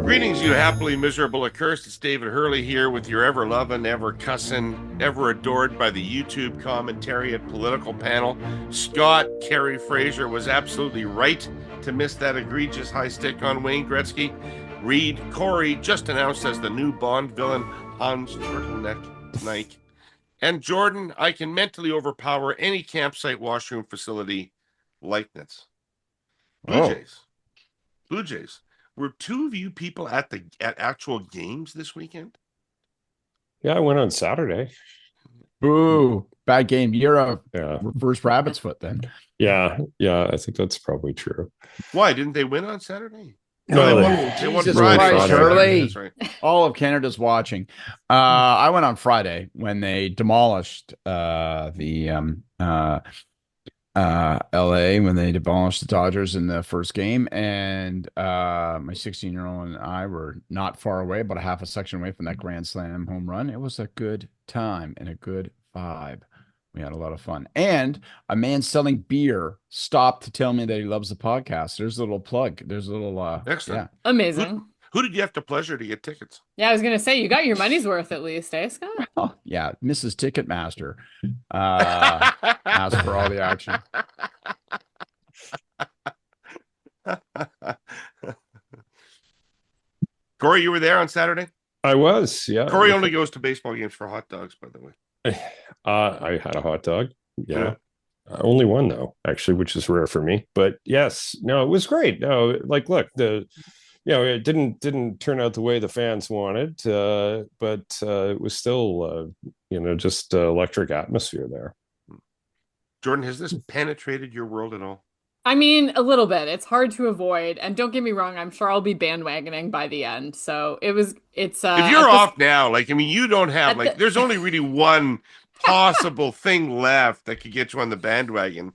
Greetings, you happily miserable accursed. It's David Herle here with your ever loving, ever cussing, ever adored by the YouTube commentary and political panel. Scott Kerry Fraser was absolutely right to miss that egregious high stick on Wayne Gretzky. Reid, Kory, just announced as the new Bond villain, Hans Turtleneck. And Jordan, I can mentally overpower any campsite washroom facility, Leichnitz. Blue Jays. Were two of you people at actual games this weekend? Yeah, I went on Saturday. Boo, bad game. You're a Yeah. reverse rabbit's foot then. Yeah, I think that's probably true. Why didn't they win on Saturday? No, They won Jesus Friday. Christ, Friday. Herle. That's right. All of Canada's watching. I went on Friday when they demolished LA, when they demolished the Dodgers in the first game, and my 16-year-old and I were not far away, about a half a section away from that grand slam home run. It was a good time and a good vibe. We had a lot of fun. And a man selling beer stopped to tell me that he loves the podcast. There's a little plug. There's a little excellent. Yeah. Amazing. Who did you have to pleasure to get tickets? Yeah, I was gonna say you got your money's worth at least, eh, Scott? Oh, yeah, Mrs. Ticketmaster asked for all the action. Kory, you were there on Saturday? I was, yeah. Kory only goes to baseball games for hot dogs, by the way. I had a hot dog. Yeah. Only one though, actually, which is rare for me. But yes, no, it was great. No, like, look, it didn't turn out the way the fans wanted, but it was still, just electric atmosphere there. Jordan, has this penetrated your world at all? I mean, a little bit. It's hard to avoid, and don't get me wrong, I'm sure I'll be bandwagoning by the end. So it's if you're off now, you don't have there's only really one possible thing left that could get you on the bandwagon.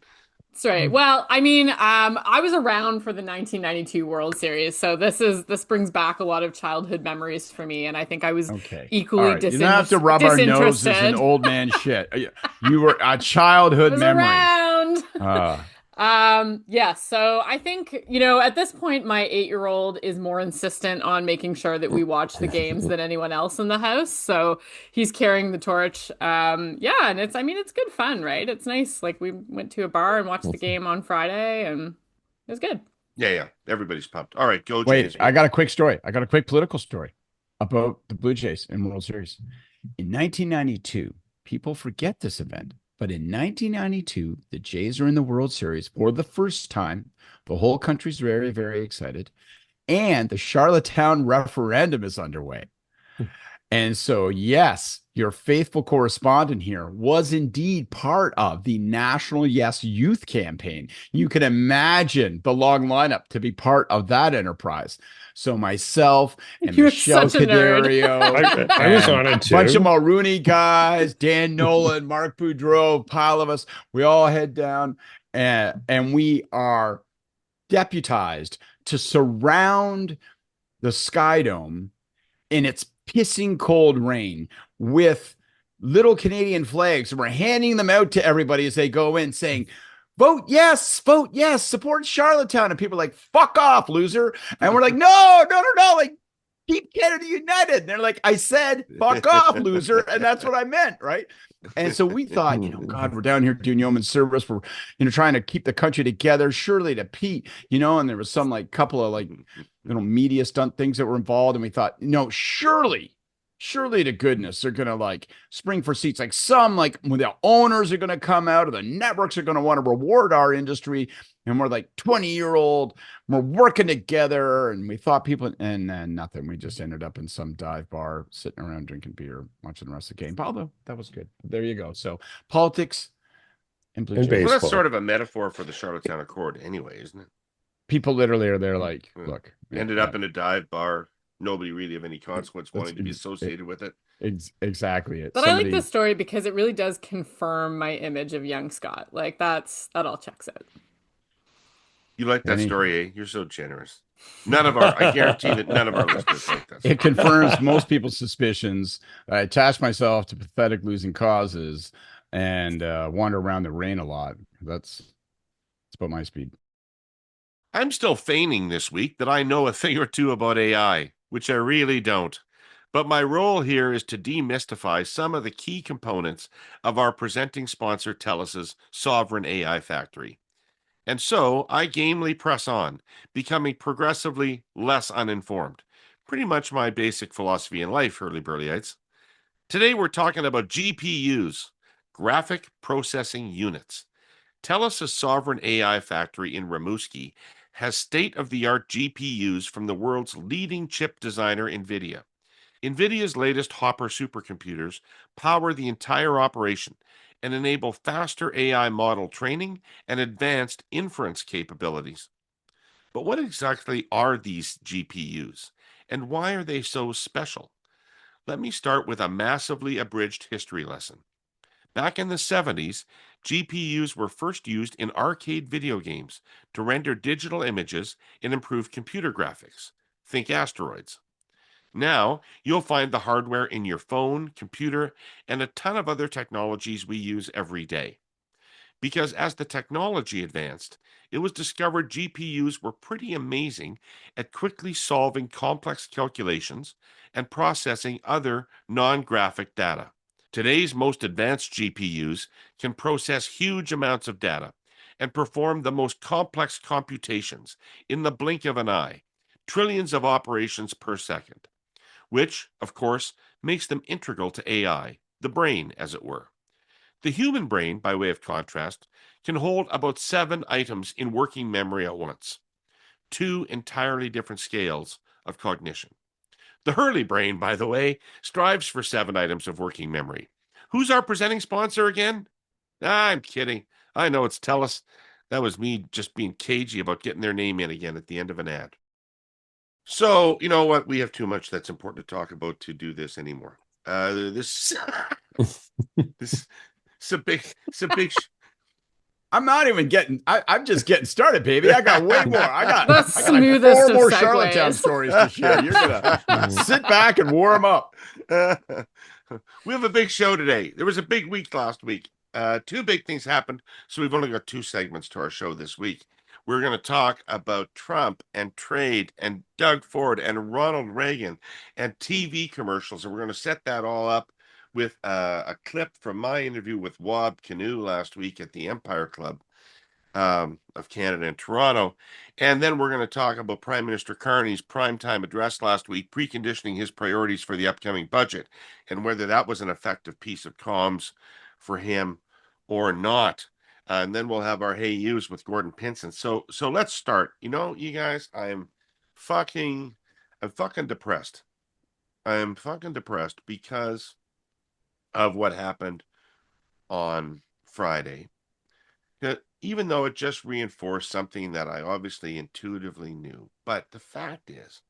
That's right. Well, I mean, I was around for the 1992 World Series, so this brings back a lot of childhood memories for me, and I think I was equally disinterested. You don't have to rub our noses in old man shit. You were a childhood memory. Around. Yeah, so I think, at this point, my 8-year-old is more insistent on making sure that we watch the games than anyone else in the house. So he's carrying the torch. And it's good fun, right? It's nice. Like, we went to a bar and watched the game on Friday, and it was good. Yeah. Everybody's pumped. All right, go Wait, Jays. I got a quick story. I got a quick political story about the Blue Jays in World Series. In 1992, people forget this event. But in 1992, the Jays are in the World Series for the first time. The whole country's very, very excited. And the Charlottetown referendum is underway. And so, yes, your faithful correspondent here was indeed part of the National Yes Youth campaign. You can imagine the long lineup to be part of that enterprise. So myself and Michelle Cadario, I was on it too. A bunch of Mulrooney guys, Dan Nolan, Mark Boudreau, pile of us. We all head down and we are deputized to surround the Sky Dome in its pissing cold rain with little Canadian flags. And we're handing them out to everybody as they go in saying, vote yes, support Charlottetown. And people are like, fuck off, loser. And we're like, no, like, keep Canada united. And they're like, I said, fuck off, loser. And that's what I meant, right? And so we thought, God, we're down here doing yeoman service. We're, trying to keep the country together. Surely to Pete, and there was some couple of media stunt things that were involved. And we thought, no, surely to goodness, they're going to spring for seats. When the owners are going to come out or the networks are going to want to reward our industry. And we're 20-year-old, we're working together. And we thought people, and then nothing. We just ended up in some dive bar, sitting around drinking beer, watching the rest of the game. Although that was good. There you go. So politics and Blue Jays. Well, that's sort of a metaphor for the Charlottetown Accord anyway, isn't it? People literally are there look. Ended up in a dive bar. Nobody really of any consequence wanting to be associated with it. Exactly it. But I like this story because it really does confirm my image of young Scott. That all checks out. You like that story, eh? You're so generous. I guarantee that none of our listeners like that. It confirms most people's suspicions. I attach myself to pathetic losing causes and wander around the rain a lot. That's about my speed. I'm still feigning this week that I know a thing or two about AI, which I really don't. But my role here is to demystify some of the key components of our presenting sponsor TELUS's Sovereign AI Factory. And so I gamely press on, becoming progressively less uninformed. Pretty much my basic philosophy in life, hurly burlyites. Today we're talking about GPUs, graphic processing units. TELUS's Sovereign AI Factory in Rimouski has state-of-the-art GPUs from the world's leading chip designer, NVIDIA. NVIDIA's latest Hopper supercomputers power the entire operation and enable faster AI model training and advanced inference capabilities. But what exactly are these GPUs, and why are they so special? Let me start with a massively abridged history lesson. Back in the 70s, GPUs were first used in arcade video games to render digital images and improve computer graphics. Think asteroids. Now, you'll find the hardware in your phone, computer, and a ton of other technologies we use every day. Because as the technology advanced, it was discovered GPUs were pretty amazing at quickly solving complex calculations and processing other non-graphic data. Today's most advanced GPUs can process huge amounts of data and perform the most complex computations in the blink of an eye, trillions of operations per second, which, of course, makes them integral to AI, the brain, as it were. The human brain, by way of contrast, can hold about 7 items in working memory at once, 2 entirely different scales of cognition. The Herle brain, by the way, strives for 7 items of working memory. Who's our presenting sponsor again? I'm kidding. I know it's TELUS. That was me just being cagey about getting their name in again at the end of an ad. So, you know what? We have too much that's important to talk about to do this anymore. This is a big I'm not even getting. I'm just getting started, baby. I got way more. I got like smoothest 4 more of Charlottetown segues. stories to share. You're gonna sit back and warm up. We have a big show today. There was a big week last week. 2 big things happened, so we've only got 2 segments to our show this week. We're going to talk about Trump and trade and Doug Ford and Ronald Reagan and TV commercials, and we're going to set that all up with a clip from my interview with Wab Canoe last week at the Empire Club of Canada in Toronto. And then we're going to talk about Prime Minister Carney's primetime address last week, preconditioning his priorities for the upcoming budget and whether that was an effective piece of comms for him or not. And then we'll have our Hey Yous with Gordon Pinson. So let's start. You know, you guys, I'm fucking depressed. I'm fucking depressed because of what happened on Friday. Even though it just reinforced something that I obviously intuitively knew. But the fact is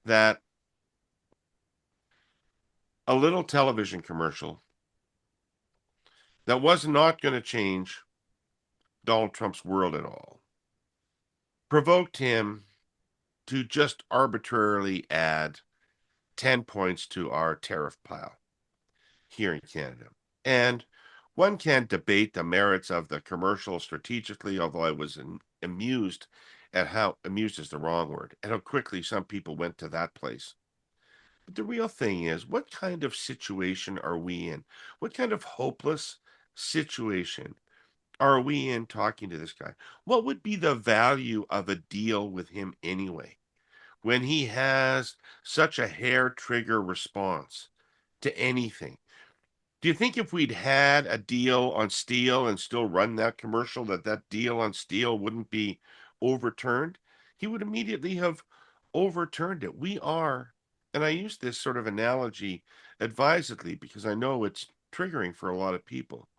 that a little television commercial that was not going to change Donald Trump's world at all provoked him to just arbitrarily add 10 points to our tariff pile here in Canada. And one can debate the merits of the commercial strategically, although I was amused at how, amused is the wrong word, and how quickly some people went to that place. But the real thing is, what kind of situation are we in? What kind of hopeless situation are we in talking to this guy? What would be the value of a deal with him anyway, when he has such a hair trigger response to anything? Do you think if we'd had a deal on steel and still run that commercial, that deal on steel wouldn't be overturned? He would immediately have overturned it. We are, and I use this sort of analogy advisedly because I know it's triggering for a lot of people,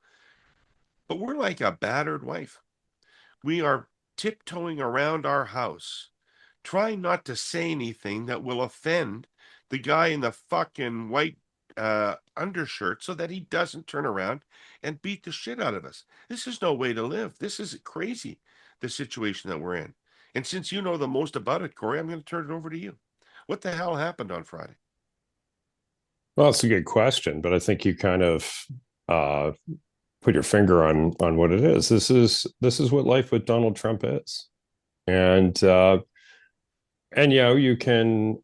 but we're like a battered wife. We are tiptoeing around our house, trying not to say anything that will offend the guy in the fucking white undershirt so that he doesn't turn around and beat the shit out of us. This is no way to live. This is crazy, the situation that we're in. And since you know the most about it, Kory, I'm going to turn it over to you. What the hell happened on Friday? Well, it's a good question, but I think you kind of put your finger on what it is. This is what life with Donald Trump is. And you can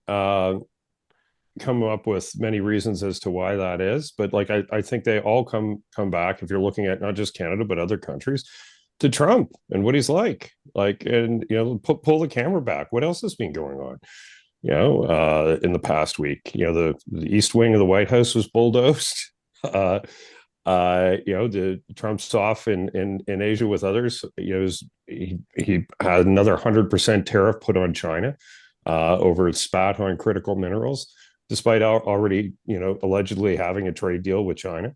come up with many reasons as to why that is, but like I think they all come back, if you're looking at not just Canada but other countries, to Trump and what he's like, and pull the camera back. What else has been going on? In the past week, the East Wing of the White House was bulldozed. The Trump's off in Asia with others. He had another 100% tariff put on China over its spat on critical minerals, despite already allegedly having a trade deal with China.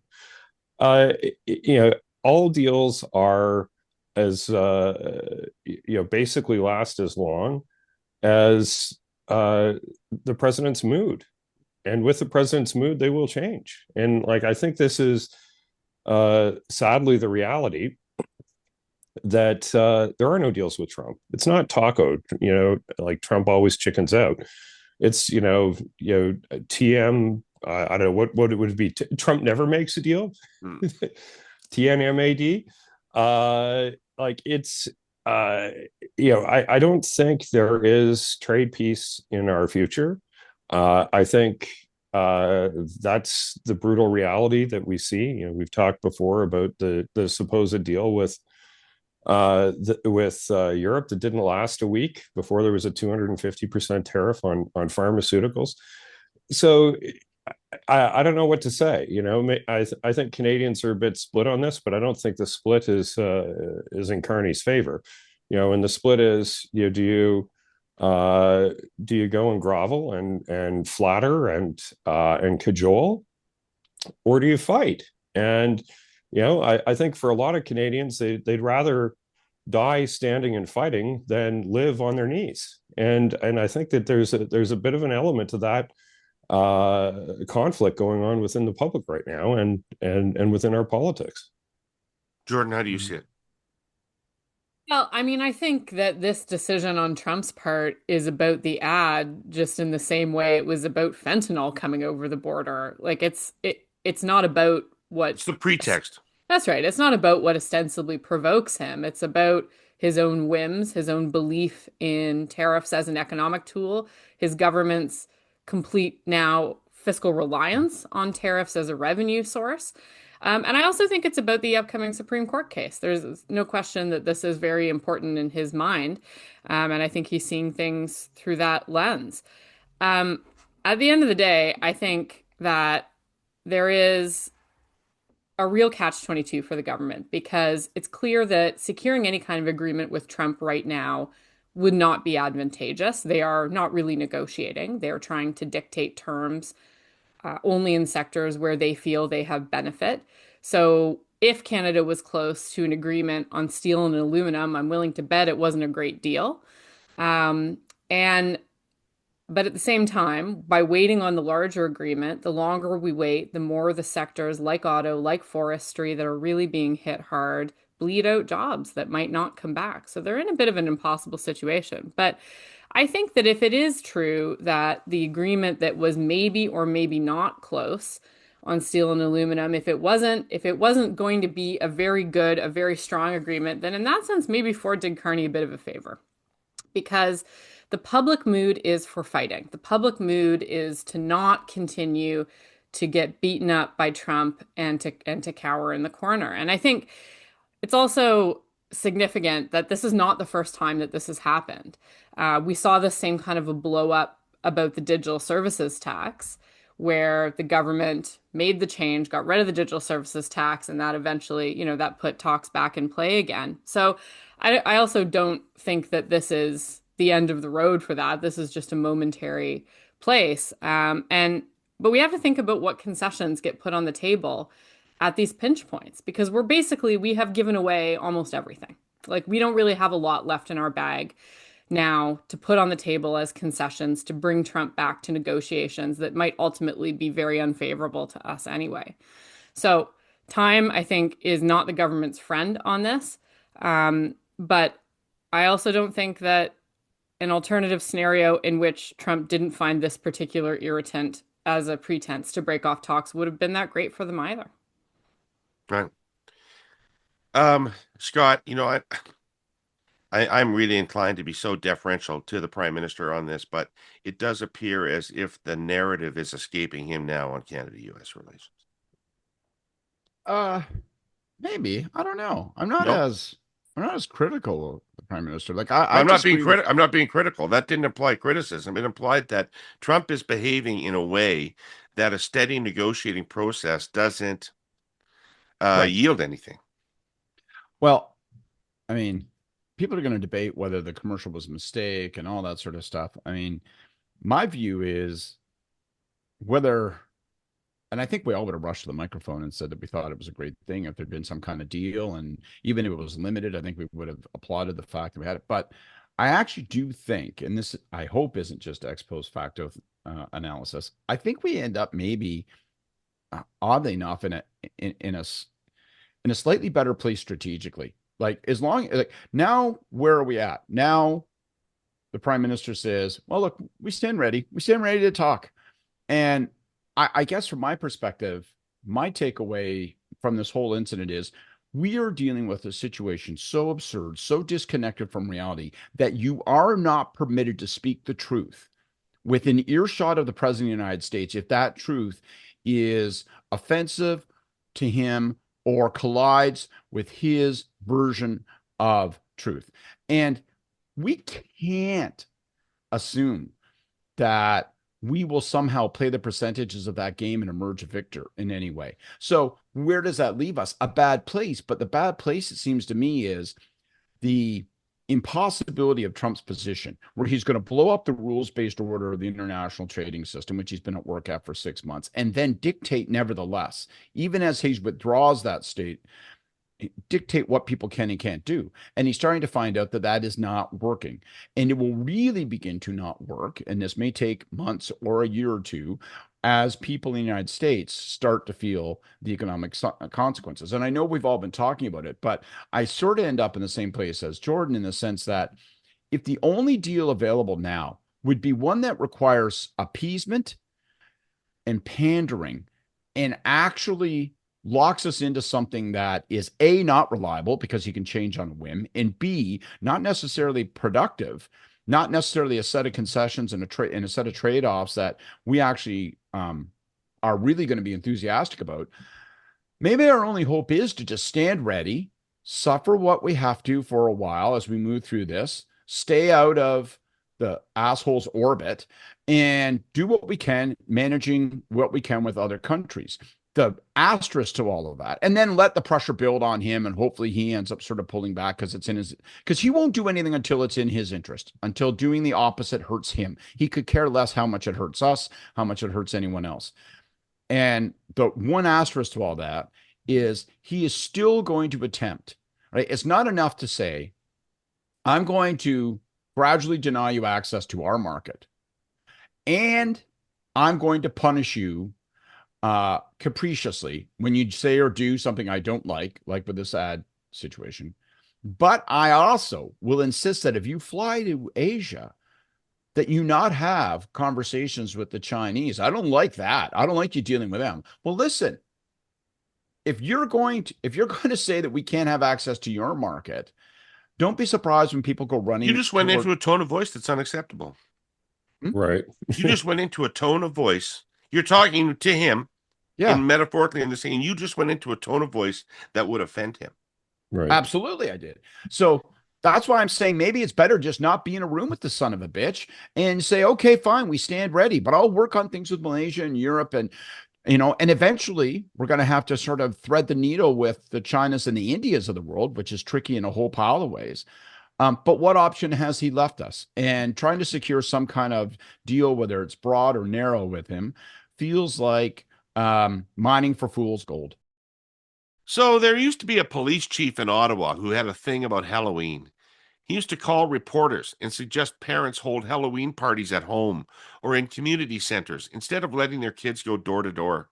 All deals are as basically last as long as the president's mood, and with the president's mood, they will change. And like I think this is sadly the reality, that there are no deals with Trump. It's not taco, like Trump always chickens out. It's TM. I don't know what it would be. Trump never makes a deal. TNMAD. Like it's I don't think there is trade peace in our future. I think that's the brutal reality that we see. We've talked before about the supposed deal with Europe that didn't last a week before there was a 250% tariff on pharmaceuticals. So I don't know what to say. I think Canadians are a bit split on this, but I don't think the split is in Carney's favor. And the split is, do you go and grovel and flatter and cajole, or do you fight? And I think for a lot of Canadians, they'd rather die standing and fighting than live on their knees. And I think that there's a bit of an element to that conflict going on within the public right now, and within our politics. Jordan, how do you see it? Well, I mean, I think that this decision on Trump's part is about the ad, just in the same way it was about fentanyl coming over the border. Like it's not about what It's the pretext. That's right. It's not about what ostensibly provokes him. It's about his own whims, his own belief in tariffs as an economic tool, his government's complete now fiscal reliance on tariffs as a revenue source. And I also think it's about the upcoming Supreme Court case. There's no question that this is very important in his mind. And I think he's seeing things through that lens. At the end of the day, I think that there is a real catch-22 for the government, because it's clear that securing any kind of agreement with Trump right now would not be advantageous. They are not really negotiating. They're trying to dictate terms only in sectors where they feel they have benefit. So if Canada was close to an agreement on steel and aluminum, I'm willing to bet it wasn't a great deal. But at the same time, by waiting on the larger agreement, the longer we wait, the more the sectors like auto, like forestry, that are really being hit hard, bleed out jobs that might not come back. So they're in a bit of an impossible situation. But I think that if it is true that the agreement that was maybe or maybe not close on steel and aluminum, if it wasn't going to be a very good, a very strong agreement, then in that sense, maybe Ford did Carney a bit of a favor, because the public mood is for fighting. The public mood is to not continue to get beaten up by Trump and to cower in the corner. And I think it's also significant that this is not the first time that this has happened. We saw the same kind of a blow up about the digital services tax, where the government made the change, got rid of the digital services tax, and that eventually, that put talks back in play again. So I also don't think that this is the end of the road for that. This is just a momentary place. But we have to think about what concessions get put on the table at these pinch points, because we have given away almost everything. Like, we don't really have a lot left in our bag now to put on the table as concessions to bring Trump back to negotiations that might ultimately be very unfavorable to us anyway. So time, I think, is not the government's friend on this. But I also don't think that an alternative scenario in which Trump didn't find this particular irritant as a pretense to break off talks would have been that great for them either. Right. Scott, I'm really inclined to be so deferential to the Prime Minister on this, but it does appear as if the narrative is escaping him now on Canada-US relations. Maybe. I don't know. I'm not Nope. as critical of the Prime Minister. Like I'm not being disagree with. I'm not being critical. That didn't imply criticism. It implied that Trump is behaving in a way that a steady negotiating process doesn't Right. yield anything. Well, I mean, people are going to debate whether the commercial was a mistake and all that sort of stuff. I mean, my view is whether, and I think we all would have rushed to the microphone and said that we thought it was a great thing if there'd been some kind of deal. And even if it was limited, I think we would have applauded the fact that we had it. But I actually do think, and this I hope isn't just ex post facto analysis, I think we end up maybe, oddly enough, in a slightly better place strategically. Like as long like now, where are we at now? The Prime Minister says, "Well, look, we stand ready. We stand ready to talk." And I guess from my perspective, my takeaway from this whole incident is we are dealing with a situation so absurd, so disconnected from reality that you are not permitted to speak the truth within earshot of the President of the United States if that truth is offensive to him or collides with his version of truth. And we can't assume that we will somehow play the percentages of that game and emerge a victor in any way. So where does that leave us? A bad place. But the bad place, it seems to me, is the impossibility of Trump's position, where he's going to blow up the rules-based order of the international trading system, which he's been at work at for 6 months, and then dictate, nevertheless, even as he withdraws that state, dictate what people can and can't do. And he's starting to find out that that is not working. And it will really begin to not work. And this may take months or a year or two as people in the United States start to feel the economic consequences. And I know we've all been talking about it, but I sort of end up in the same place as Jordan in the sense that if the only deal available now would be one that requires appeasement and pandering and actually locks us into something that is A, not reliable because he can change on a whim, and B, not necessarily productive, not necessarily a set of concessions and a set of trade-offs that we actually are really going to be enthusiastic about. Maybe our only hope is to just stand ready, suffer what we have to for a while as we move through this, stay out of the asshole's orbit, and do what we can, managing what we can with other countries. The asterisk to all of that, and then let the pressure build on him, and hopefully he ends up sort of pulling back because he won't do anything until it's in his interest, until doing the opposite hurts him. He could care less how much it hurts us, how much it hurts anyone else. And the one asterisk to all that is he is still going to attempt, right? It's not enough to say, I'm going to gradually deny you access to our market, and I'm going to punish you capriciously when you say or do something I don't like with this ad situation. But I also will insist that if you fly to Asia, that you not have conversations with the Chinese. I don't like that. I don't like you dealing with them. Well, listen, if you're going to say that we can't have access to your market, don't be surprised when people go running. You just went into a tone of voice that's unacceptable. Right. You just went into a tone of voice. You're talking to him, and metaphorically in the saying, you just went into a tone of voice that would offend him. Right. Absolutely, I did. So that's why I'm saying maybe it's better just not be in a room with the son of a bitch and say, okay, fine, we stand ready, but I'll work on things with Malaysia and Europe, and and eventually we're going to have to sort of thread the needle with the Chinas and the Indias of the world, which is tricky in a whole pile of ways. But what option has he left us? And trying to secure some kind of deal, whether it's broad or narrow with him, feels like mining for fool's gold. So there used to be a police chief in Ottawa who had a thing about Halloween. He used to call reporters and suggest parents hold Halloween parties at home or in community centers instead of letting their kids go door to door.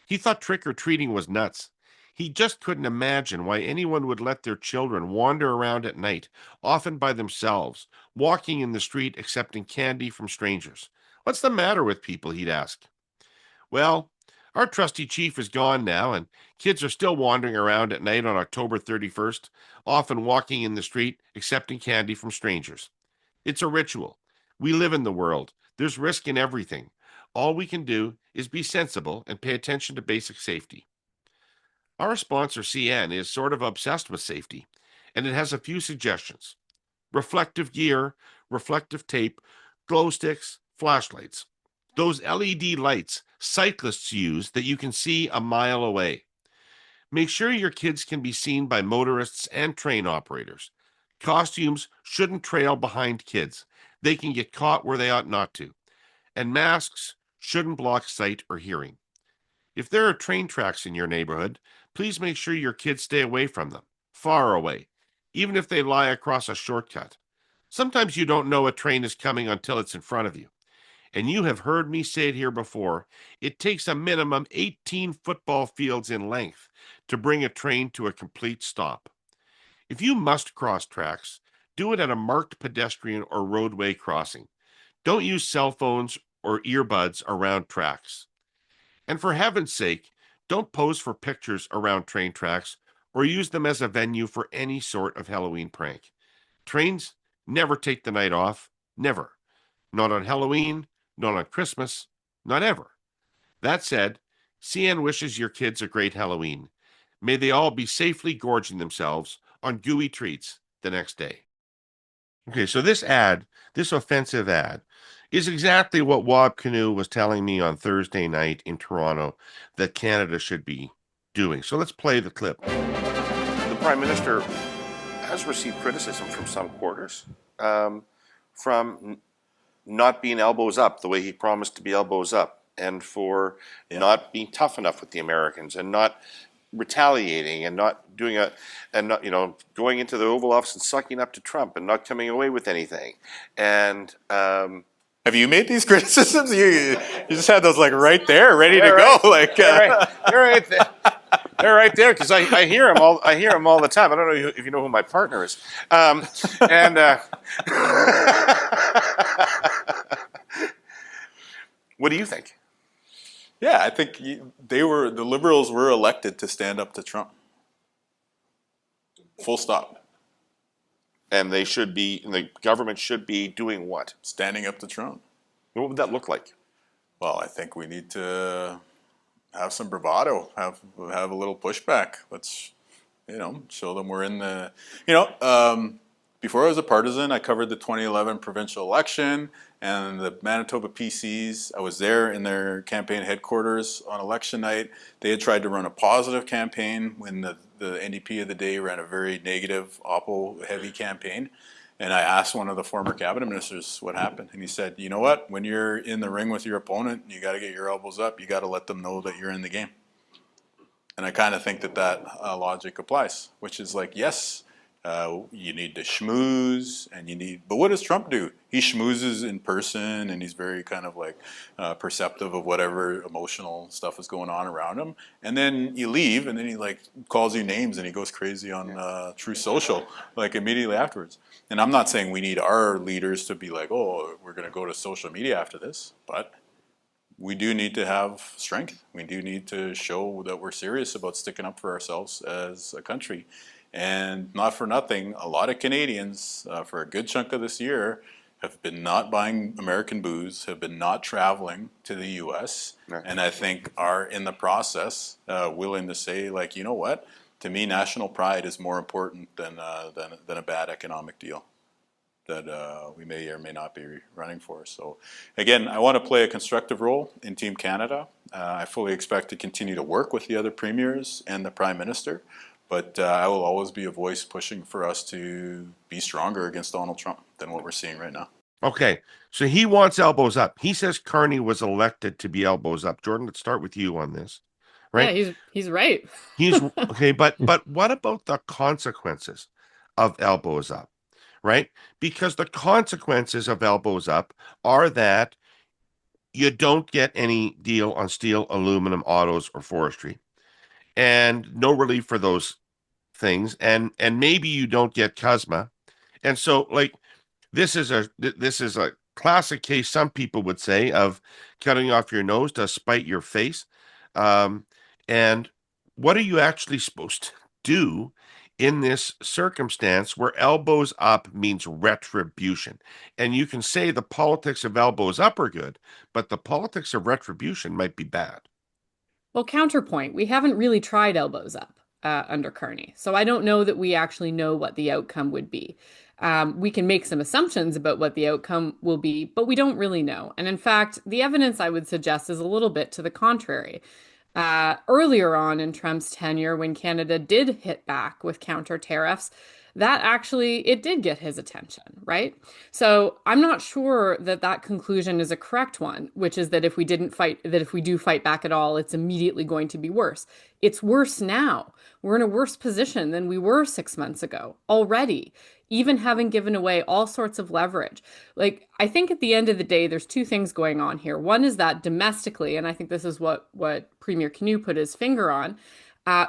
He thought trick-or-treating was nuts. He just couldn't imagine why anyone would let their children wander around at night, often by themselves, walking in the street accepting candy from strangers. What's the matter with people, he'd ask. Well, Our trusty chief is gone now, and kids are still wandering around at night on October 31st, often walking in the street, accepting candy from strangers. It's a ritual. We live in the world. There's risk in everything. All we can do is be sensible and pay attention to basic safety. Our sponsor, CN, is sort of obsessed with safety, and it has a few suggestions. Reflective gear, reflective tape, glow sticks, flashlights. Those LED lights cyclists use that you can see a mile away. Make sure your kids can be seen by motorists and train operators. Costumes shouldn't trail behind kids. They can get caught where they ought not to. And masks shouldn't block sight or hearing. If there are train tracks in your neighborhood, please make sure your kids stay away from them, far away, even if they lie across a shortcut. Sometimes you don't know a train is coming until it's in front of you. And you have heard me say it here before, it takes a minimum 18 football fields in length to bring a train to a complete stop. If you must cross tracks, do it at a marked pedestrian or roadway crossing. Don't use cell phones or earbuds around tracks. And for heaven's sake, don't pose for pictures around train tracks or use them as a venue for any sort of Halloween prank. Trains never take the night off, never. Not on Halloween, not on Christmas, not ever. That said, CN wishes your kids a great Halloween. May they all be safely gorging themselves on gooey treats the next day. Okay, so this offensive ad, is exactly what Wob Canoe was telling me on Thursday night in Toronto that Canada should be doing. So let's play the clip. The Prime Minister has received criticism from some quarters from not being elbows up the way he promised to be elbows up, and for not being tough enough with the Americans, and not retaliating, and not doing going into the Oval Office and sucking up to Trump and not coming away with anything. And have you made these criticisms? You just had those like right there, ready to go. Like they're right there. They're right there because I hear them all. I hear them all the time. I don't know if you know who my partner is. What do you think? Yeah, I think the Liberals were elected to stand up to Trump. Full stop. And they should be, and the government should be doing what? Standing up to Trump. What would that look like? Well, I think we need to have some bravado, have a little pushback. Let's, show them we're in the, before I was a partisan, I covered the 2011 provincial election and the Manitoba PCs. I was there in their campaign headquarters on election night. They had tried to run a positive campaign when the NDP of the day ran a very negative, Oppo-heavy campaign. And I asked one of the former cabinet ministers what happened. And he said, you know what? When you're in the ring with your opponent, you got to get your elbows up. You got to let them know that you're in the game. And I kind of think that logic applies, which is like, yes, you need to schmooze, but what does Trump do? He schmoozes in person, and he's very kind of like perceptive of whatever emotional stuff is going on around him. And then you leave, and then he like calls you names, and he goes crazy on True Social, like immediately afterwards. And I'm not saying we need our leaders to be like, oh, we're going to go to social media after this, but we do need to have strength. We do need to show that we're serious about sticking up for ourselves as a country. And not for nothing, a lot of Canadians, for a good chunk of this year, have been not buying American booze, have been not traveling to the U.S., and I think are in the process willing to say, like, you know what? To me, national pride is more important than a bad economic deal that we may or may not be running for. So, again, I want to play a constructive role in Team Canada. I fully expect to continue to work with the other premiers and the Prime Minister. But I will always be a voice pushing for us to be stronger against Donald Trump than what we're seeing right now. Okay, so he wants elbows up. He says Carney was elected to be elbows up. Jordan, let's start with you on this. Right? Yeah, he's right. He's okay, but what about the consequences of elbows up? Right? Because the consequences of elbows up are that you don't get any deal on steel, aluminum, autos, or forestry. And no relief for those things, and maybe you don't get CUSMA, and so like this is a classic case. Some people would say of cutting off your nose to spite your face. And what are you actually supposed to do in this circumstance where elbows up means retribution? And you can say the politics of elbows up are good, but the politics of retribution might be bad. Well, counterpoint, we haven't really tried elbows up under Carney. So I don't know that we actually know what the outcome would be. We can make some assumptions about what the outcome will be, but we don't really know. And in fact, the evidence I would suggest is a little bit to the contrary. Earlier on in Trump's tenure, when Canada did hit back with counter tariffs, that actually, it did get his attention, right? So I'm not sure that that conclusion is a correct one, which is that if we do fight back at all, it's immediately going to be worse. It's worse now. We're in a worse position than we were 6 months ago already, even having given away all sorts of leverage. Like, I think at the end of the day, there's two things going on here. One is that domestically, and I think this is what Premier Canoe put his finger on,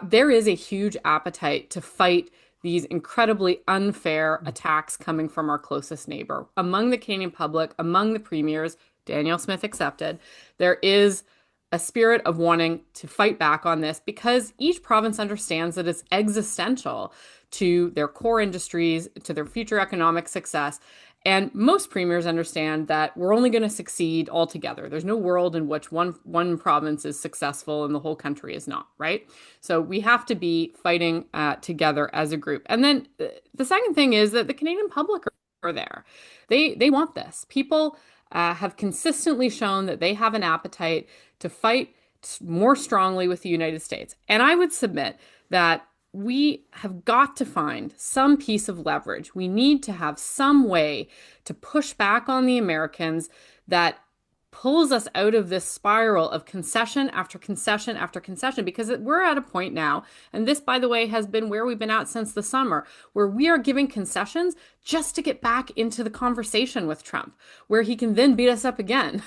there is a huge appetite to fight these incredibly unfair attacks coming from our closest neighbor. Among the Canadian public, among the premiers, Danielle Smith accepted, there is a spirit of wanting to fight back on this because each province understands that it's existential to their core industries, to their future economic success. And most premiers understand that we're only going to succeed all together. There's no world in which one province is successful and the whole country is not, right? So we have to be fighting together as a group. And then the second thing is that the Canadian public are there. They want this. People have consistently shown that they have an appetite to fight more strongly with the United States. And I would submit that we have got to find some piece of leverage. We need to have some way to push back on the Americans that pulls us out of this spiral of concession after concession after concession, because we're at a point now, and this, by the way, has been where we've been at since the summer, where we are giving concessions just to get back into the conversation with Trump, where he can then beat us up again.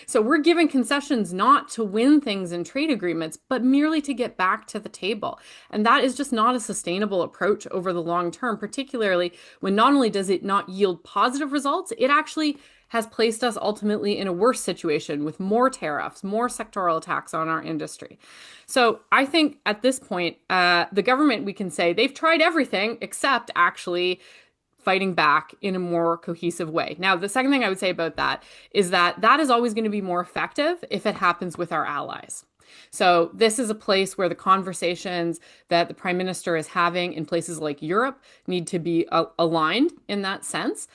So we're giving concessions not to win things in trade agreements, but merely to get back to the table. And that is just not a sustainable approach over the long term, particularly when not only does it not yield positive results, it actually has placed us ultimately in a worse situation with more tariffs, more sectoral attacks on our industry. So I think at this point, the government, we can say they've tried everything except actually fighting back in a more cohesive way. Now, the second thing I would say about that is that is always going to be more effective if it happens with our allies. So this is a place where the conversations that the Prime Minister is having in places like Europe need to be aligned in that sense.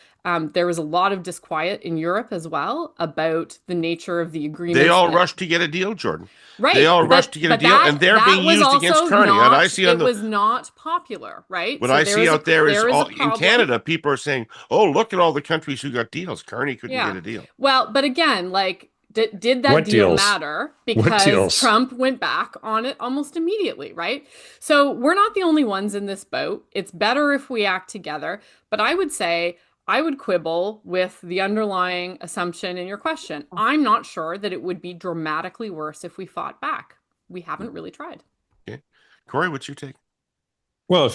There was a lot of disquiet in Europe as well about the nature of the agreement. They all rushed to get a deal, Jordan. Right. They all rushed to get a deal, and they're being used against Carney. And I see it was not popular, right? What I see out there is in Canada, people are saying, "Oh, look at all the countries who got deals. Carney couldn't get a deal." Well, but again, like, did that deal matter? Because Trump went back on it almost immediately, right? So we're not the only ones in this boat. It's better if we act together. But I would say, I would quibble with the underlying assumption in your question. I'm not sure that it would be dramatically worse if we fought back. We haven't really tried. Okay. Kory, what's your take? Well,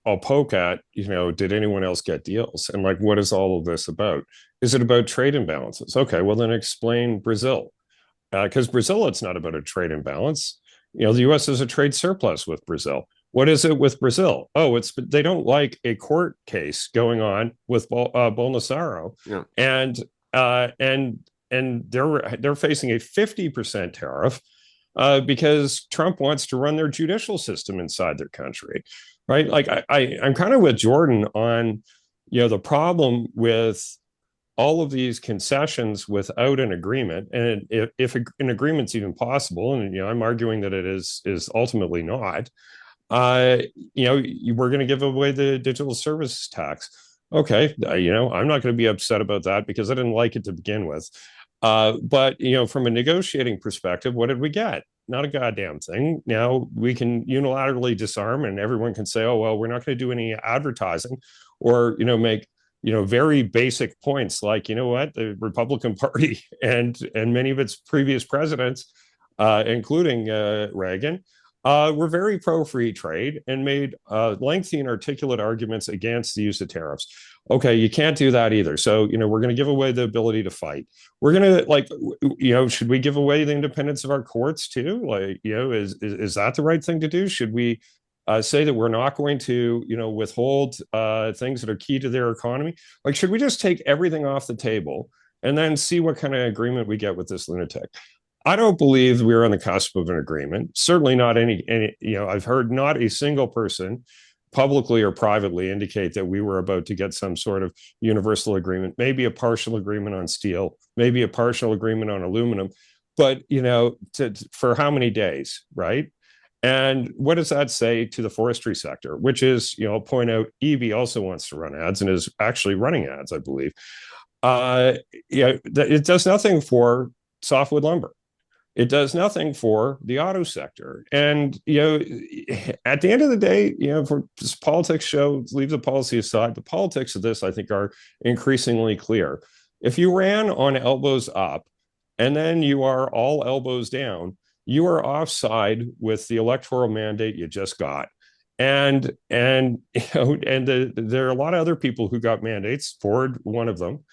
I'll poke at, did anyone else get deals? And like, what is all of this about? Is it about trade imbalances? Okay, well then explain Brazil. Because Brazil, it's not about a trade imbalance. The U.S. has a trade surplus with Brazil. What is it with Brazil? Oh, they don't like a court case going on with Bolsonaro, and they're facing a 50% tariff because Trump wants to run their judicial system inside their country, right? Like I'm kind of with Jordan on, the problem with all of these concessions without an agreement, and if an agreement's even possible, and I'm arguing that it is ultimately not. We're going to give away the digital services tax. Okay, I'm not going to be upset about that because I didn't like it to begin with. But from a negotiating perspective, what did we get? Not a goddamn thing. Now we can unilaterally disarm, and everyone can say, "Oh well, we're not going to do any advertising," or make very basic points like, the Republican Party and many of its previous presidents, including Reagan, were very pro free trade and made lengthy and articulate arguments against the use of tariffs. Okay, you can't do that either. So, we're going to give away the ability to fight. We're going to should we give away the independence of our courts too? Is that the right thing to do? Should we say that we're not going to, withhold things that are key to their economy? Like, should we just take everything off the table and then see what kind of agreement we get with this lunatic? I don't believe we're on the cusp of an agreement. Certainly not any. I've heard not a single person, publicly or privately, indicate that we were about to get some sort of universal agreement, maybe a partial agreement on steel, maybe a partial agreement on aluminum, but for how many days, right? And what does that say to the forestry sector, which is, I'll point out, EB also wants to run ads and is actually running ads, I believe. It does nothing for softwood lumber. It does nothing for the auto sector. And, at the end of the day, for this politics show, leave the policy aside, the politics of this, I think, are increasingly clear. If you ran on elbows up and then you are all elbows down, you are offside with the electoral mandate you just got. And there are a lot of other people who got mandates, Ford, one of them,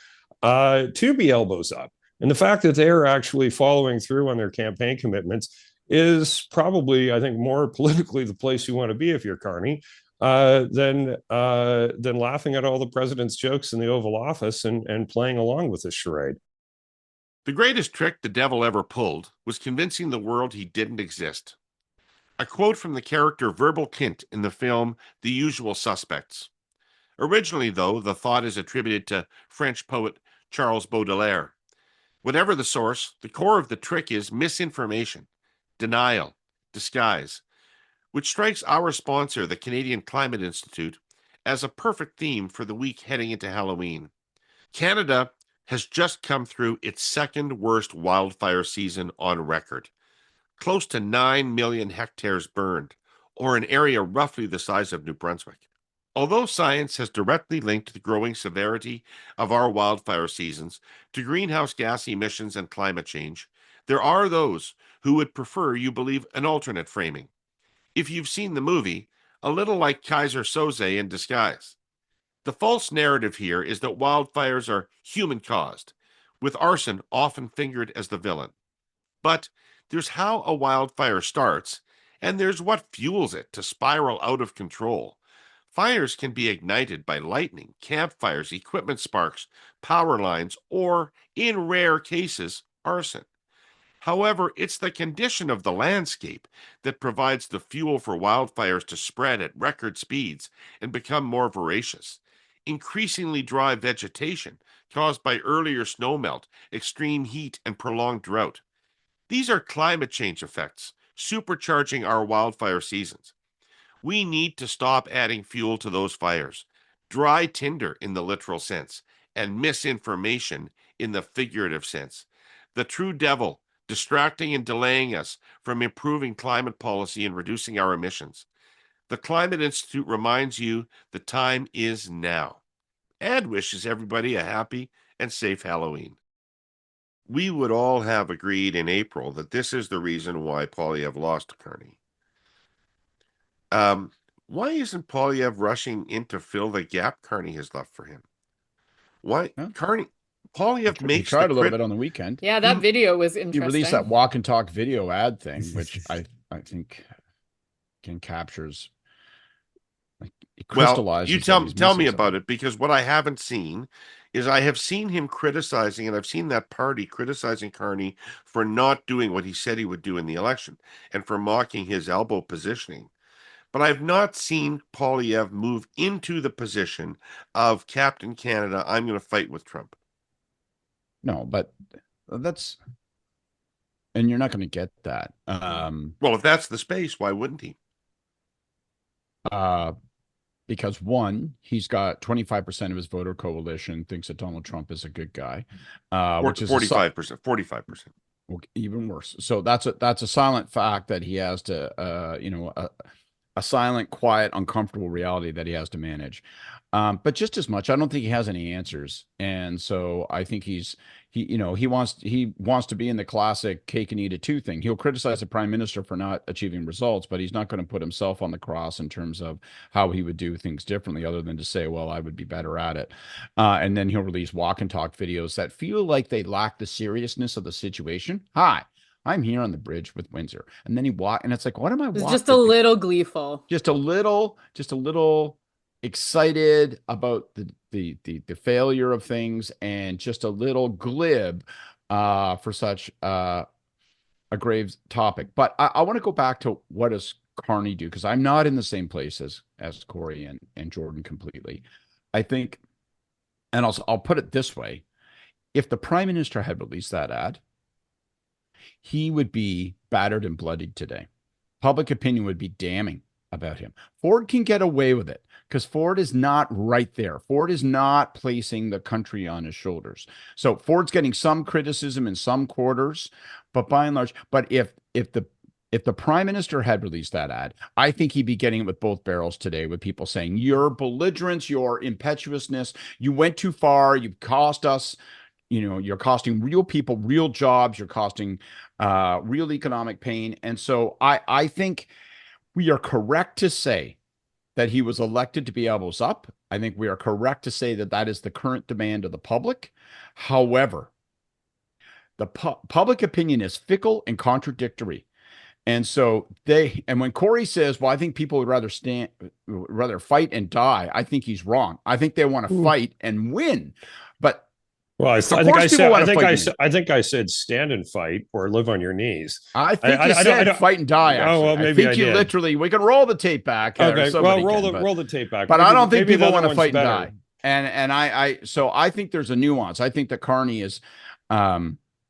to be elbows up. And the fact that they're actually following through on their campaign commitments is probably, I think, more politically the place you want to be if you're Carney, than laughing at all the president's jokes in the Oval Office and playing along with this charade. The greatest trick the devil ever pulled was convincing the world he didn't exist. A quote from the character Verbal Kint in the film The Usual Suspects. Originally, though, the thought is attributed to French poet Charles Baudelaire. Whatever the source, the core of the trick is misinformation, denial, disguise, which strikes our sponsor, the Canadian Climate Institute, as a perfect theme for the week heading into Halloween. Canada has just come through its second worst wildfire season on record. Close to 9 million hectares burned, or an area roughly the size of New Brunswick. Although science has directly linked the growing severity of our wildfire seasons to greenhouse gas emissions and climate change, there are those who would prefer you believe an alternate framing. If you've seen the movie, a little like Kaiser Soze in disguise. The false narrative here is that wildfires are human-caused, with arson often fingered as the villain. But there's how a wildfire starts, and there's what fuels it to spiral out of control. Fires can be ignited by lightning, campfires, equipment sparks, power lines, or, in rare cases, arson. However, it's the condition of the landscape that provides the fuel for wildfires to spread at record speeds and become more voracious. Increasingly dry vegetation caused by earlier snowmelt, extreme heat, and prolonged drought. These are climate change effects, supercharging our wildfire seasons. We need to stop adding fuel to those fires, dry tinder in the literal sense, and misinformation in the figurative sense. The true devil, distracting and delaying us from improving climate policy and reducing our emissions. The Climate Institute reminds you the time is now, and wishes everybody a happy and safe Halloween. We would all have agreed in April that this is the reason why Poilievre lost to Carney. Why isn't Poilievre rushing in to fill the gap Carney has left for him? Why? Huh? Poilievre makes tried a little bit on the weekend. Yeah, that video was interesting. He released that walk and talk video ad thing, which I think captures. It crystallizes. Well, you tell me about it, because what I haven't seen is I have seen him criticizing, and I've seen that party criticizing Carney for not doing what he said he would do in the election and for mocking his elbow positioning. But I've not seen Poilievre move into the position of Captain Canada, I'm going to fight with Trump. No, but that's, and you're not going to get that. Well, if that's the space, why wouldn't he? Because one, he's got 25% of his voter coalition thinks that Donald Trump is a good guy, which is 45%. Well, even worse. So that's a silent fact that he has to, a silent, quiet, uncomfortable reality that he has to manage. But just as much, I don't think he has any answers. And so I think he's he wants to be in the classic cake and eat it too thing. He'll criticize the prime minister for not achieving results, but he's not going to put himself on the cross in terms of how he would do things differently, other than to say, well, I would be better at it. And then he'll release walk and talk videos that feel like they lack the seriousness of the situation. Hi, I'm here on the bridge with Windsor. And then he and it's like, what am I It's watching? just a little gleeful. Just a little excited about the failure of things, and just a little glib for such a grave topic. But I want to go back to, what does Carney do? Because I'm not in the same place as Kory and Jordan completely. I think, and I'll put it this way: if the prime minister had released that ad, he would be battered and bloodied today. Public opinion would be damning about him. Ford can get away with it because Ford is not right there. Ford is not placing the country on his shoulders. So Ford's getting some criticism in some quarters, but by and large, if the prime minister had released that ad, I think he'd be getting it with both barrels today, with people saying, your belligerence, your impetuousness, you went too far, you've cost us, you're costing real people, real jobs, you're costing real economic pain. And so I think we are correct to say that he was elected to be elbows up. I think we are correct to say that that is the current demand of the public. However, the public opinion is fickle and contradictory. And so when Kory says, well, I think people would rather fight and die, I think he's wrong. I think they want to fight and win. But well, I think I said stand and fight or live on your knees. I think you said fight and die. Actually. Oh, well, maybe I think you literally. We can roll the tape back. Okay, well, roll the tape back. But maybe, I don't think people want to fight and die. And so I think there's a nuance. I think that Carney is.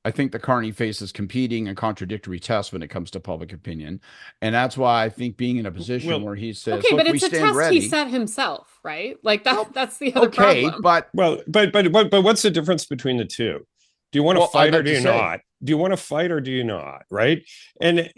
I think the Carney faces competing and contradictory tests when it comes to public opinion. And that's why I think being in a position where he says, okay, but it's a test ready. he set himself, right? Like that's the other problem. But what's the difference between the two? Do you want to fight or do you not? Do you want to fight or do you not? Right. And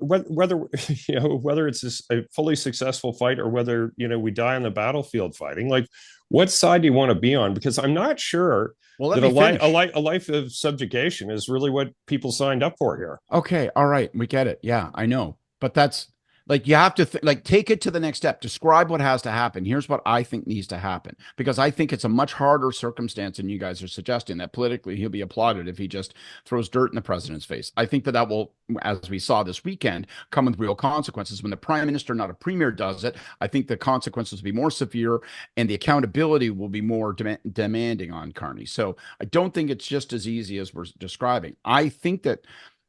whether, whether it's a fully successful fight or whether, we die on the battlefield fighting, like what side do you want to be on? Because I'm not sure that a life of subjugation is really what people signed up for here. Okay. All right. We get it. Yeah, I know. But that's like, you have to take it to the next step. Describe what has to happen. Here's what I think needs to happen, because I think it's a much harder circumstance than you guys are suggesting, that politically he'll be applauded if he just throws dirt in the president's face. I think that will, as we saw this weekend, come with real consequences. When the prime minister, not a premier, does it, I think the consequences will be more severe and the accountability will be more demanding on Carney. So I don't think it's just as easy as we're describing. I think that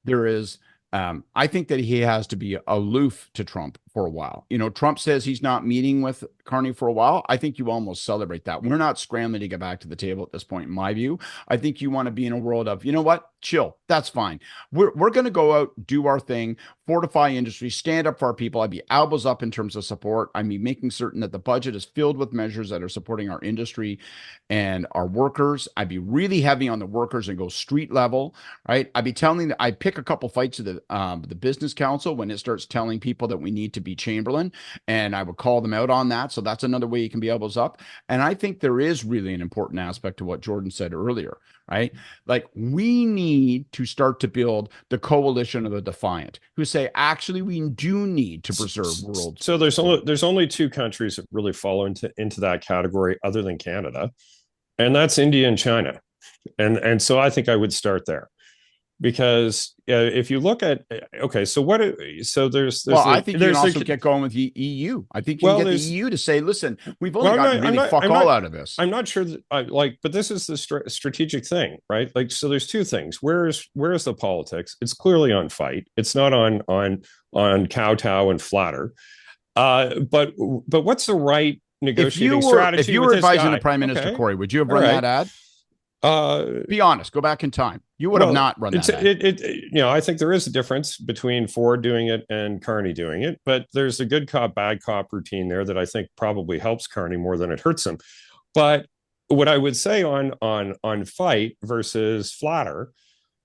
there is I think that he has to be aloof to Trump for a while. Trump says he's not meeting with Carney for a while. I think you almost celebrate that. We're not scrambling to get back to the table at this point, in my view. I think you want to be in a world of, you know what, chill. That's fine. We're going to go out, do our thing, fortify industry, stand up for our people. I'd be elbows up in terms of support. I'd be making certain that the budget is filled with measures that are supporting our industry and our workers. I'd be really heavy on the workers and go street level, right? I'd be telling that I pick a couple fights of the business council when it starts telling people that we need to be Chamberlain, and I would call them out on that. So that's another way you can be elbows up. And I think there is really an important aspect to what Jordan said earlier, right? Like, we need to start to build the coalition of the defiant, who say, actually, we do need to preserve world. So there's only two countries that really fall into that category other than Canada, and that's India and China. And so I think I would start there. Because if you look at there's I think you can also get going with the EU. I think you can get the EU to say, listen, we've only got really fuck all out of this. I'm not sure that but this is the strategic thing, right? Like, so there's two things. Where's the politics? It's clearly on fight. It's not on kowtow and flatter. But what's the right negotiating strategy? If you were advising the prime minister, Kory, would you have run that ad? Be honest. Go back in time. You would have not run that ad. I think there is a difference between Ford doing it and Carney doing it, but there's a good cop, bad cop routine there that I think probably helps Carney more than it hurts him. But what I would say on fight versus flatter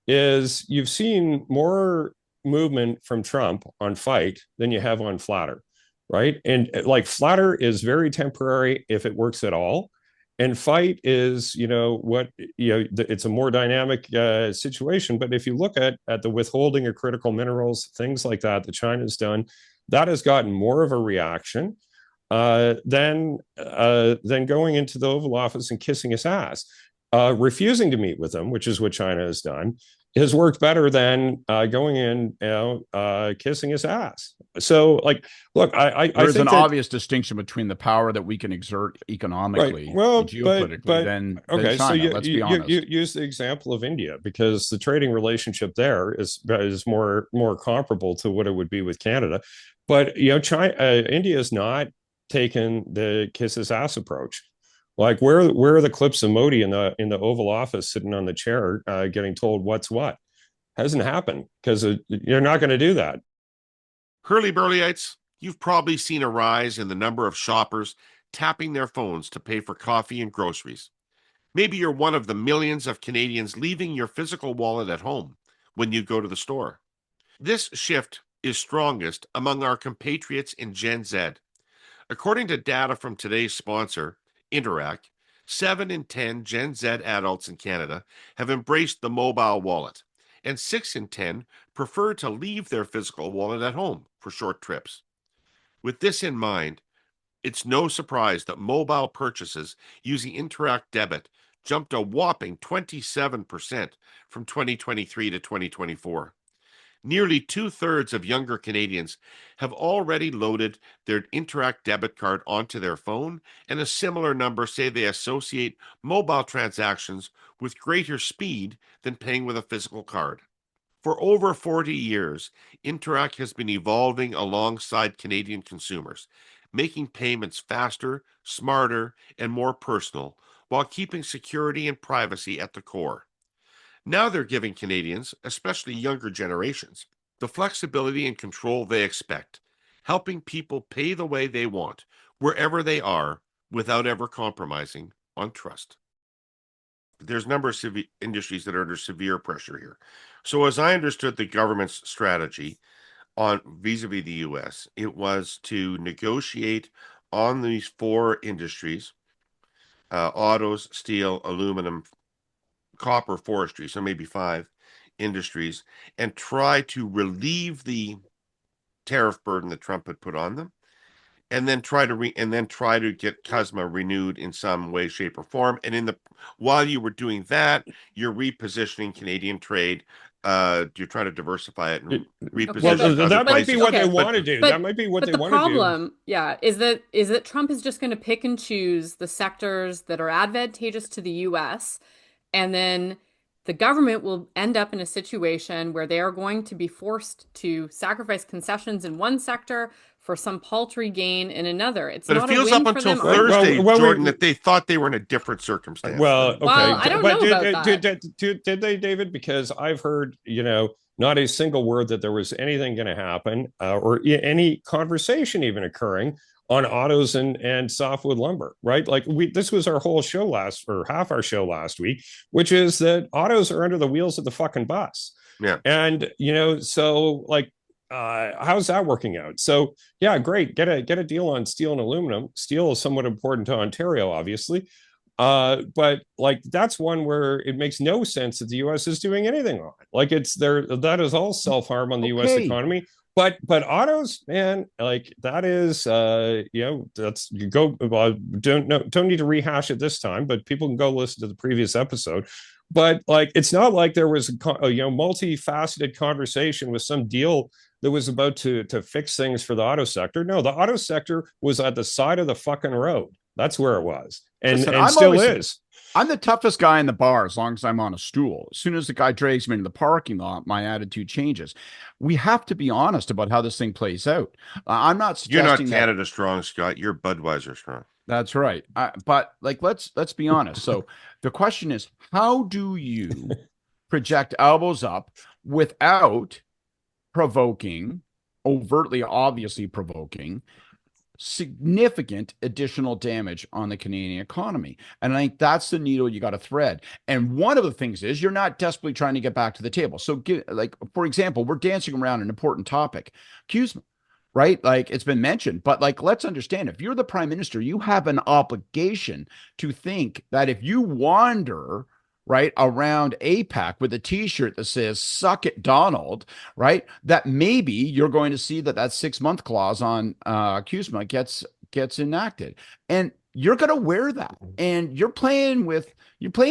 is you've seen more movement from Trump on fight than you have on flatter, right? And like, flatter is very temporary if it works at all. And fight is, what, it's a more dynamic situation. But if you look at the withholding of critical minerals, things like that China's done, that has gotten more of a reaction than going into the Oval Office and kissing his ass. Refusing to meet with him, which is what China has done, has worked better than going in, kissing his ass. So, like, look, there's an obvious distinction between the power that we can exert economically, right. Well, and geopolitically, than China. So let's be honest. You use the example of India, because the trading relationship there is more comparable to what it would be with Canada. But India has not taken the kiss his ass approach. Like, where are the clips of Modi in the Oval Office sitting on the chair getting told what's what? Hasn't happened, because you're not going to do that. Hurley Burleyites, you've probably seen a rise in the number of shoppers tapping their phones to pay for coffee and groceries. Maybe you're one of the millions of Canadians leaving your physical wallet at home when you go to the store. This shift is strongest among our compatriots in Gen Z. According to data from today's sponsor, Interac, 7 in 10 Gen Z adults in Canada have embraced the mobile wallet, and 6 in 10 prefer to leave their physical wallet at home for short trips. With this in mind, it's no surprise that mobile purchases using Interac debit jumped a whopping 27% from 2023 to 2024. Nearly 2/3 of younger Canadians have already loaded their Interac debit card onto their phone, and a similar number say they associate mobile transactions with greater speed than paying with a physical card. For over 40 years, Interac has been evolving alongside Canadian consumers, making payments faster, smarter, and more personal, while keeping security and privacy at the core. Now they're giving Canadians, especially younger generations, the flexibility and control they expect, helping people pay the way they want, wherever they are, without ever compromising on trust. There's a number of industries that are under severe pressure here. So as I understood the government's strategy on vis-a-vis the U.S., it was to negotiate on these 4 industries, autos, steel, aluminum, copper, forestry, so maybe 5 industries, and try to relieve the tariff burden that Trump had put on them, and then try to get CUSMA renewed in some way, shape, or form. And while you were doing that, you're repositioning Canadian trade. You're trying to diversify it and reposition. Well, that might be what they want to do. That might be what they want to do. But the problem, is that Trump is just going to pick and choose the sectors that are advantageous to the U.S., and then the government will end up in a situation where they are going to be forced to sacrifice concessions in one sector for some paltry gain in another. But it feels up until Thursday, Jordan, that they thought they were in a different circumstance. Well, okay. I don't know about that. Did they, David? Because I've heard, not a single word that there was anything going to happen or any conversation even occurring on autos and softwood lumber, right? Like this was our whole show half our show last week, which is that autos are under the wheels of the fucking bus. Yeah. And, so like, how's that working out? So yeah, great. Get a deal on steel and aluminum. Steel is somewhat important to Ontario, obviously. But like, that's one where it makes no sense that the U.S. is doing anything on. Like that is all self-harm on the U.S. economy. But autos, man, like that is, that's you go. Don't need to rehash it this time, but people can go listen to the previous episode. But like, it's not like there was a multifaceted conversation with some deal that was about to fix things for the auto sector. No, the auto sector was at the side of the fucking road. That's where it was, and still is. I'm the toughest guy in the bar as long as I'm on a stool. As soon as the guy drags me into the parking lot, my attitude changes. We have to be honest about how this thing plays out. I'm not suggesting you're not Canada strong, Scott. You're Budweiser strong. That's right. But like, let's be honest. So the question is, how do you project elbows up without provoking, overtly, obviously provoking, significant additional damage on the Canadian economy? And I think that's the needle you got to thread. And one of the things is you're not desperately trying to get back to the table. So for example, we're dancing around an important topic, CUSMA, right? Like it's been mentioned, but like, let's understand, if you're the prime minister, you have an obligation to think that if you wander right around APAC with a t-shirt that says "Suck it, Donald," right, that maybe you're going to see that 6-month clause on CUSMA gets enacted, and you're going to wear that, and you're playing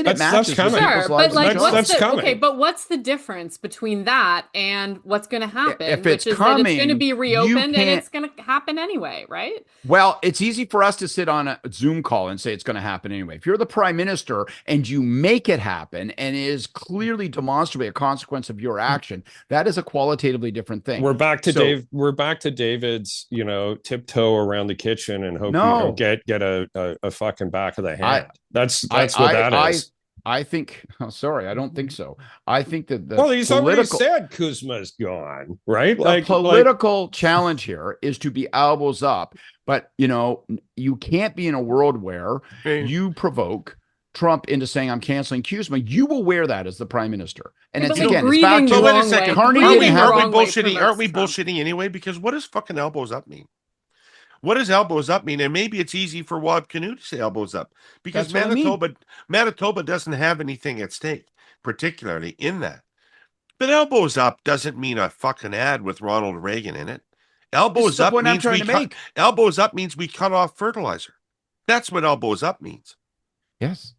at matches with people's lives. But like, coming. But what's the difference between that and what's going to happen? If it's which is coming, that it's going to be reopened and it's going to happen anyway, right? Well, it's easy for us to sit on a Zoom call and say it's going to happen anyway. If you're the prime minister and you make it happen and it is clearly demonstrably a consequence of your action, that is a qualitatively different thing. We're back to We're back to David's, tiptoe around the kitchen and hope get a fucking back of the hand. That's what that is. I think. Oh, sorry, I don't think so. I think that he's already said Kuzma's gone, right? The political challenge here is to be elbows up, but you can't be in a world where you provoke Trump into saying I'm canceling Kuzma. You will wear that as the prime minister, and it's back to wait a second. Aren't we bullshitting anyway? Because what does fucking elbows up mean? What does elbows up mean? And maybe it's easy for Wab Canoe to say elbows up because Manitoba doesn't have anything at stake, particularly in that. But elbows up doesn't mean a fucking ad with Ronald Reagan in it. Elbows up means we cut off fertilizer. That's what elbows up means. Yes.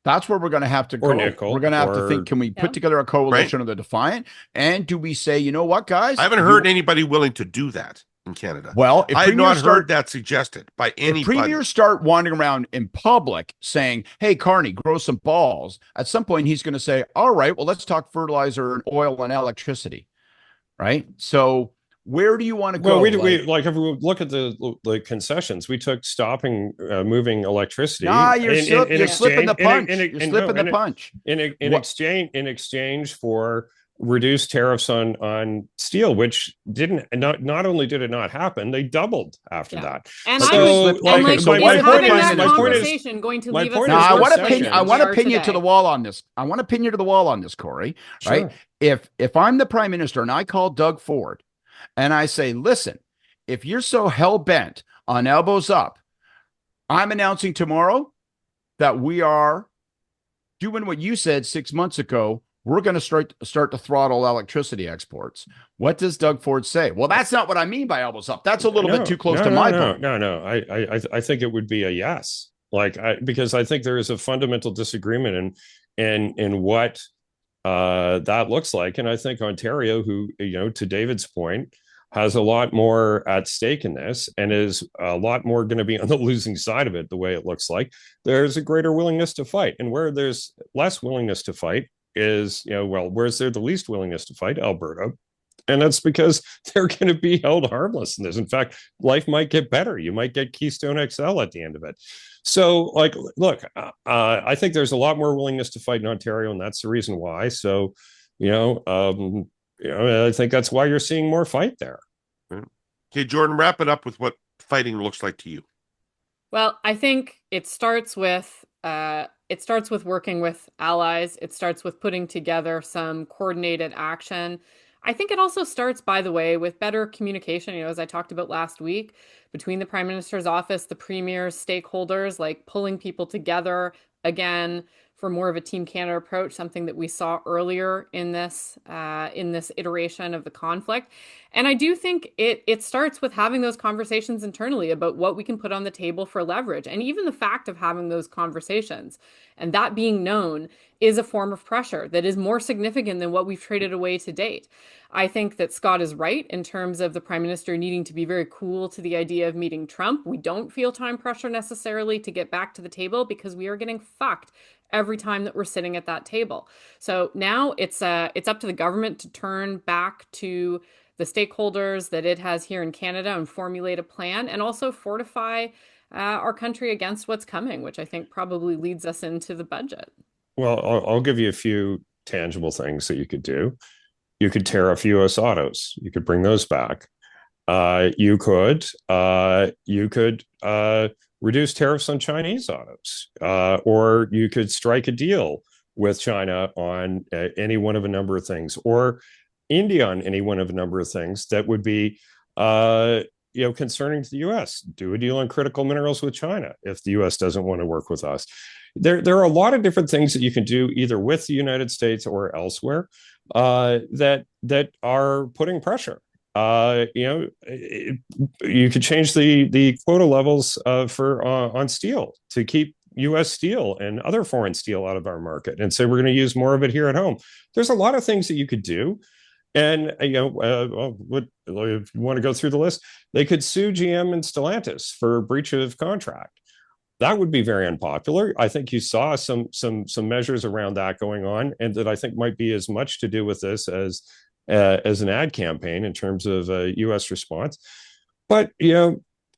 That's where we're going to have to go. We're going to have to think, can we put together a coalition of the Defiant? And do we say, you know what, guys? I haven't heard anybody willing to do that in Canada. Well, I have not heard that suggested by anybody. If premiers start wandering around in public saying, hey, Carney, grow some balls, at some point he's going to say, all right, well, let's talk fertilizer and oil and electricity, right? So where do you want to go? Well, if we look at the concessions, we took stopping moving electricity. You're slipping the punch. You're slipping the punch. In exchange for reduced tariffs on steel, which not only did it not happen, they doubled after that. And my point is going to leave us. I want to pin you to the wall on this. I want to pin you to the wall on this, Kory. Right? Sure. If I'm the prime minister and I call Doug Ford and I say, listen, if you're so hell bent on elbows up, I'm announcing tomorrow that we are doing what you said 6 months ago. We're going to start to throttle electricity exports. What does Doug Ford say? Well, that's not what I mean by elbows up. That's a little bit too close to my point. No. I think it would be a yes. Because I think there is a fundamental disagreement in what that looks like. And I think Ontario, who, to David's point, has a lot more at stake in this and is a lot more going to be on the losing side of it, the way it looks like. There's a greater willingness to fight. And where there's less willingness to fight is, where's there the least willingness to fight? Alberta. And that's because they're going to be held harmless in this. In fact, life might get better. You might get Keystone XL at the end of it. So, look, I think there's a lot more willingness to fight in Ontario, and that's the reason why. So, I think that's why you're seeing more fight there. Okay, Jordan, wrap it up with what fighting looks like to you. Well, I think it starts with working with allies. It starts with putting together some coordinated action. I think it also starts, by the way, with better communication, as I talked about last week, between the Prime Minister's office, the Premier's, stakeholders, like pulling people together again for more of a Team Canada approach, something that we saw earlier in this iteration of the conflict. And I do think it starts with having those conversations internally about what we can put on the table for leverage. And even the fact of having those conversations and that being known is a form of pressure that is more significant than what we've traded away to date. I think that Scott is right in terms of the Prime Minister needing to be very cool to the idea of meeting Trump. We don't feel time pressure necessarily to get back to the table because we are getting fucked every time that we're sitting at that table. So now it's up to the government to turn back to the stakeholders that it has here in Canada and formulate a plan and also fortify our country against what's coming, which I think probably leads us into the budget. Well, I'll give you a few tangible things that you could do. You could tariff U.S. autos. You could bring those back. You could reduce tariffs on Chinese autos, or you could strike a deal with China on any one of a number of things, or India on any one of a number of things that would be concerning to the U.S. Do a deal on critical minerals with China if the U.S. doesn't want to work with us. There are a lot of different things that you can do either with the United States or elsewhere that are putting pressure. You could change the quota levels for on steel to keep U.S. steel and other foreign steel out of our market, and say we're going to use more of it here at home. There's a lot of things that you could do. And if you want to go through the list, they could sue GM and Stellantis for breach of contract. That would be very unpopular. I think you saw some measures around that going on, and that I think might be as much to do with this as an ad campaign in terms of a U.S. response. But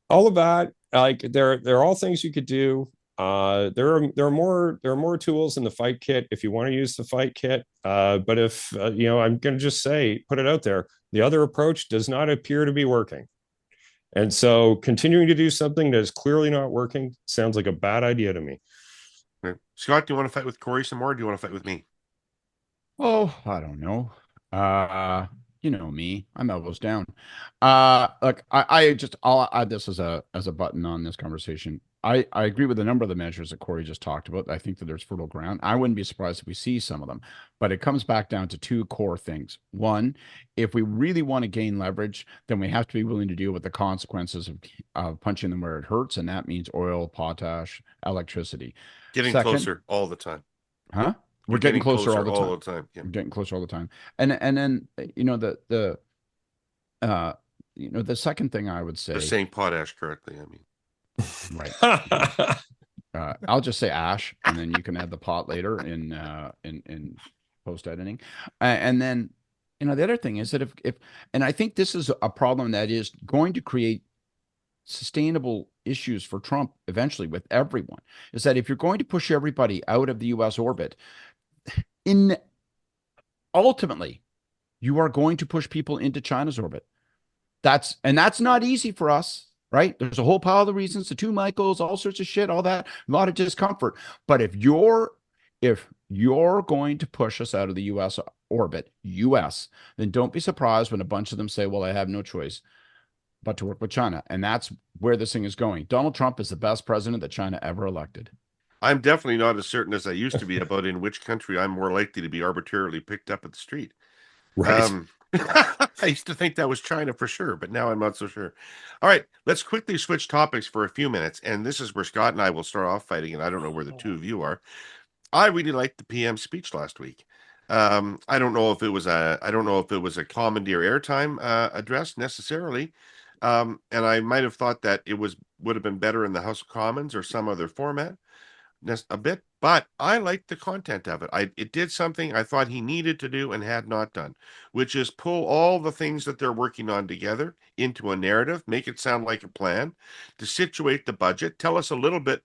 all of that, like there are all things you could do. There are more tools in the fight kit if you want to use the fight kit. But if I'm going to just say, put it out there, the other approach does not appear to be working. And so continuing to do something that is clearly not working sounds like a bad idea to me. Scott, do you want to fight with Kory some more? Or do you want to fight with me? Oh, I don't know. You know me, I'm elbows down. Look, I'll add this as a button on this conversation. I agree with a number of the measures that Kory just talked about. I think that there's fertile ground. I wouldn't be surprised if we see some of them, but it comes back down to two core things. One, if we really want to gain leverage, then we have to be willing to deal with the consequences of punching them where it hurts, and that means oil, potash, electricity. Getting closer all the time. Huh? We're getting closer all the time. Yeah. We're getting closer all the time. And then the second thing I would say. They're saying potash correctly. I mean. Right. I'll just say ash, and then you can add the pot later in post editing. And then the other thing is that if and I think this is a problem that is going to create sustainable issues for Trump eventually with everyone, is that if you're going to push everybody out of the U.S. orbit, ultimately you are going to push people into China's orbit. That's not easy for us. Right? There's a whole pile of reasons, the two Michaels, all sorts of shit, all that, a lot of discomfort. But if you're going to push us out of the U.S. orbit, then don't be surprised when a bunch of them say, well, I have no choice but to work with China. And that's where this thing is going. Donald Trump is the best president that China ever elected. I'm definitely not as certain as I used to be about in which country I'm more likely to be arbitrarily picked up at the street. Right. I used to think that was China for sure, but now I'm not so sure. All right, let's quickly switch topics for a few minutes. And this is where Scott and I will start off fighting, and I don't know where the two of you are. I really liked the PM speech last week. I don't know if it was a commandeer airtime address necessarily. And I might have thought that would have been better in the House of Commons or some other format a bit, but I liked the content of it. It did something I thought he needed to do and had not done, which is pull all the things that they're working on together into a narrative, make it sound like a plan, to situate the budget, tell us a little bit.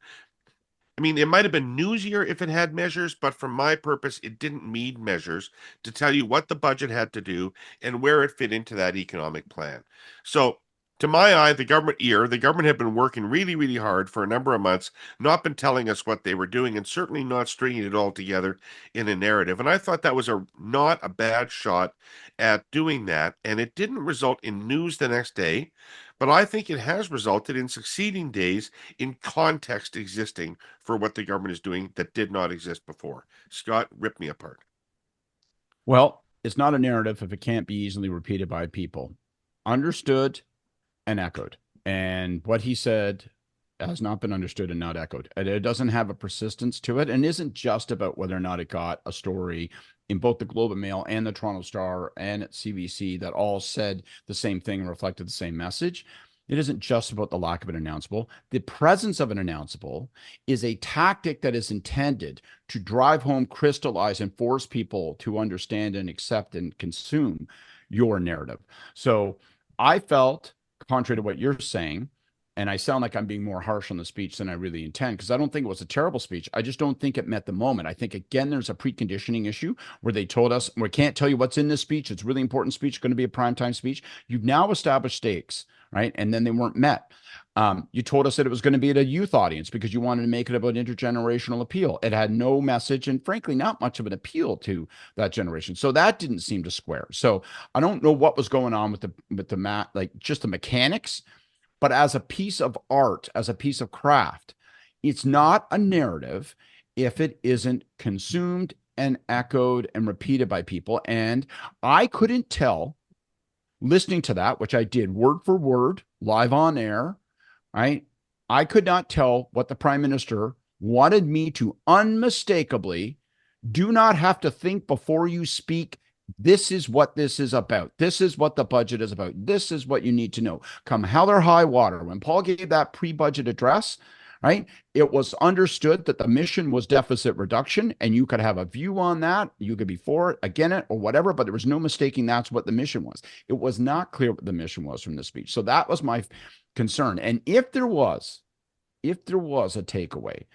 I mean, it might have been newsier if it had measures, but for my purpose, it didn't need measures to tell you what the budget had to do and where it fit into that economic plan. So to my eye, the government had been working really, really hard for a number of months, not been telling us what they were doing, and certainly not stringing it all together in a narrative. And I thought that was not a bad shot at doing that. And it didn't result in news the next day, but I think it has resulted in succeeding days in context existing for what the government is doing that did not exist before. Scott, rip me apart. Well, it's not a narrative if it can't be easily repeated by people. Understood and echoed. And what he said has not been understood and not echoed. It doesn't have a persistence to it, and isn't just about whether or not it got a story in both the Globe and Mail and the Toronto Star and at CBC that all said the same thing and reflected the same message. It isn't just about the lack of an announceable. The presence of an announceable is a tactic that is intended to drive home, crystallize, and force people to understand and accept and consume your narrative. So I felt, contrary to what you're saying, and I sound like I'm being more harsh on the speech than I really intend, because I don't think it was a terrible speech. I just don't think it met the moment. I think, again, there's a preconditioning issue where they told us, we can't tell you what's in this speech. It's a really important speech, going to be a primetime speech. You've now established stakes, right? And then they weren't met. You told us that it was going to be at a youth audience because you wanted to make it about intergenerational appeal. It had no message and, frankly, not much of an appeal to that generation. So that didn't seem to square. So I don't know what was going on with the mat, like just the mechanics, but as a piece of art, as a piece of craft, it's not a narrative if it isn't consumed and echoed and repeated by people. And I couldn't tell, listening to that, which I did word for word, live on air, right? I could not tell what the Prime Minister wanted me to unmistakably do not have to think before you speak. This is what this is about. This is what the budget is about. This is what you need to know. Come hell or high water. When Paul gave that pre-budget address, right, it was understood that the mission was deficit reduction, and you could have a view on that. You could be for it, against it, or whatever, but there was no mistaking that's what the mission was. It was not clear what the mission was from the speech. So that was my concern. And if there was a takeaway,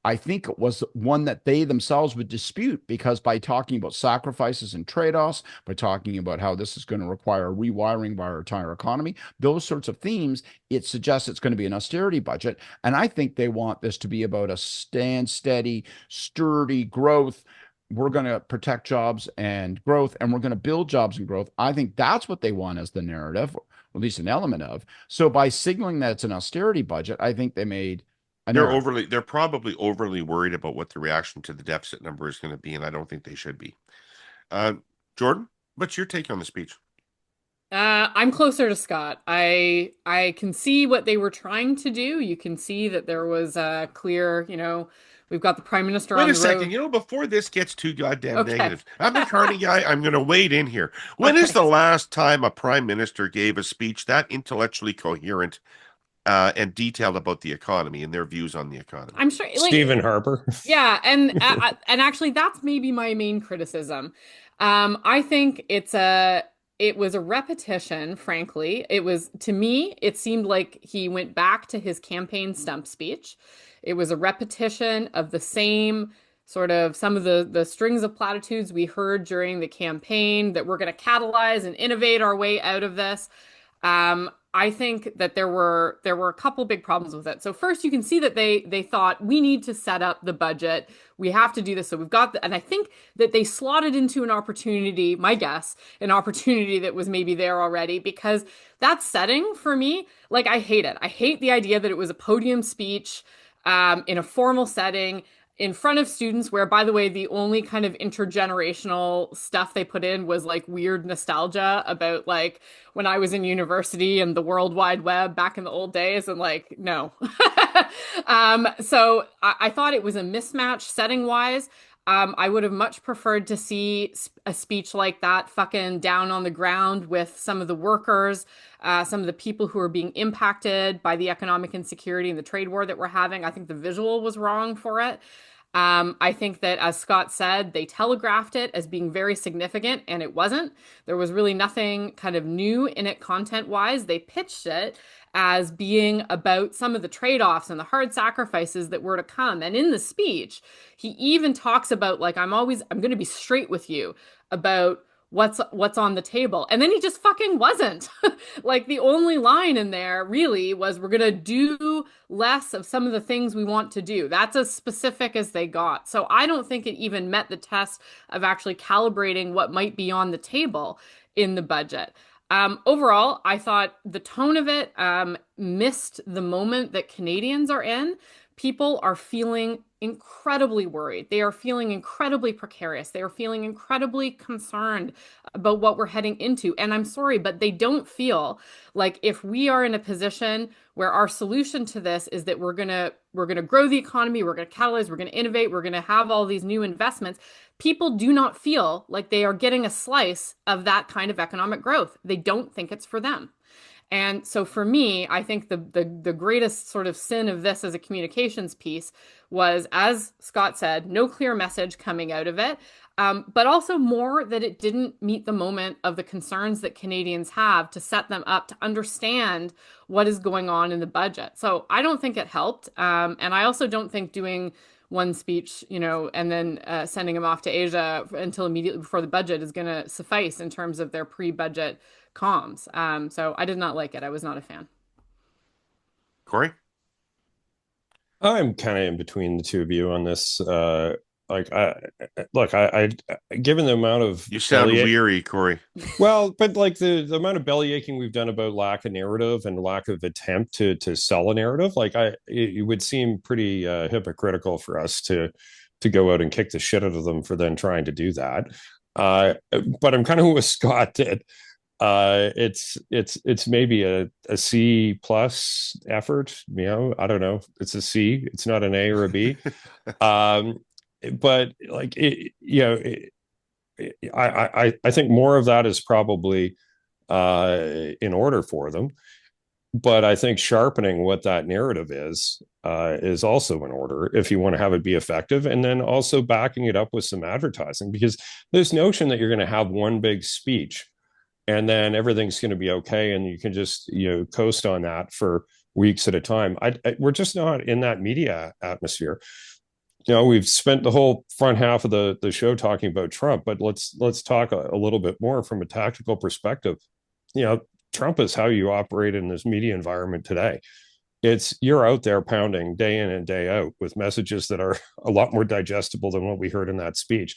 I think it was one that they themselves would dispute, because by talking about sacrifices and trade-offs, by talking about how this is going to require rewiring of our entire economy, those sorts of themes, it suggests it's going to be an austerity budget. And I think they want this to be about a stand steady, sturdy growth. We're going to protect jobs and growth, and we're going to build jobs and growth. I think that's what they want as the narrative, or at least an element of. So by signaling that it's an austerity budget, I think they made they're probably overly worried about what the reaction to the deficit number is going to be, and I don't think they should be. Jordan, what's your take on the speech? I'm closer to Scott. I can see what they were trying to do. You can see that there was a clear, we've got the Prime Minister on the road. Wait a second, before this gets too goddamn negative, I'm a Carney guy. I'm going to wade in here. When is the last time a Prime Minister gave a speech that intellectually coherent and detailed about the economy and their views on the economy? I'm sure, Stephen Harper. Yeah, and actually, that's maybe my main criticism. I think it was a repetition. Frankly, to me, it seemed like he went back to his campaign stump speech. It was a repetition of the same sort of some of the strings of platitudes we heard during the campaign, that we're going to catalyze and innovate our way out of this. I think that there were a couple big problems with it. So first, you can see that they thought, we need to set up the budget. We have to do this. So we've got and I think that they slotted into an opportunity, my guess, an opportunity that was maybe there already, because that setting for me, I hate it. I hate the idea that it was a podium speech in a formal setting, in front of students, where, by the way, the only kind of intergenerational stuff they put in was weird nostalgia about when I was in university and the World Wide Web back in the old days, and no. So I thought it was a mismatch setting wise. I would have much preferred to see a speech like that, fucking down on the ground with some of the workers, some of the people who are being impacted by the economic insecurity and the trade war that we're having. I think the visual was wrong for it. I think that, as Scott said, they telegraphed it as being very significant, and it wasn't. There was really nothing kind of new in it content-wise. They pitched it as being about some of the trade-offs and the hard sacrifices that were to come. And in the speech, he even talks about, I'm going to be straight with you about what's on the table. And then he just fucking wasn't. The only line in there really was, we're going to do less of some of the things we want to do. That's as specific as they got. So I don't think it even met the test of actually calibrating what might be on the table in the budget. Overall, I thought the tone of it missed the moment that Canadians are in. People are feeling incredibly worried. They are feeling incredibly precarious. They are feeling incredibly concerned about what we're heading into. And I'm sorry, but they don't feel like, if we are in a position where our solution to this is that we're gonna grow the economy, we're gonna catalyze, we're gonna innovate, we're gonna have all these new investments, people do not feel like they are getting a slice of that kind of economic growth. They don't think it's for them. And so for me, I think the greatest sort of sin of this as a communications piece was, as Scott said, no clear message coming out of it. but also more that it didn't meet the moment of the concerns that Canadians have to set them up to understand what is going on in the budget. So I don't think it helped. And I also don't think doing one speech, and then sending them off to Asia until immediately before the budget is going to suffice in terms of their pre-budget comms. So I did not like it. I was not a fan. Kory? I'm kind of in between the two of you on this. Given the amount of you sound weary, Kory. Well, but like the amount of belly aching we've done about lack of narrative and lack of attempt to sell a narrative, it would seem pretty hypocritical for us to go out and kick the shit out of them for then trying to do that. But I'm kind of with Scott that it's maybe a C plus effort. I don't know. It's a C. It's not an A or a B. But I think more of that is probably in order for them. But I think sharpening what that narrative is also in order if you want to have it be effective, and then also backing it up with some advertising, because this notion that you're going to have one big speech and then everything's going to be okay and you can just coast on that for weeks at a time. We're just not in that media atmosphere. We've spent the whole front half of the show talking about Trump, but let's talk a little bit more from a tactical perspective. Trump is how you operate in this media environment today. You're out there pounding day in and day out with messages that are a lot more digestible than what we heard in that speech.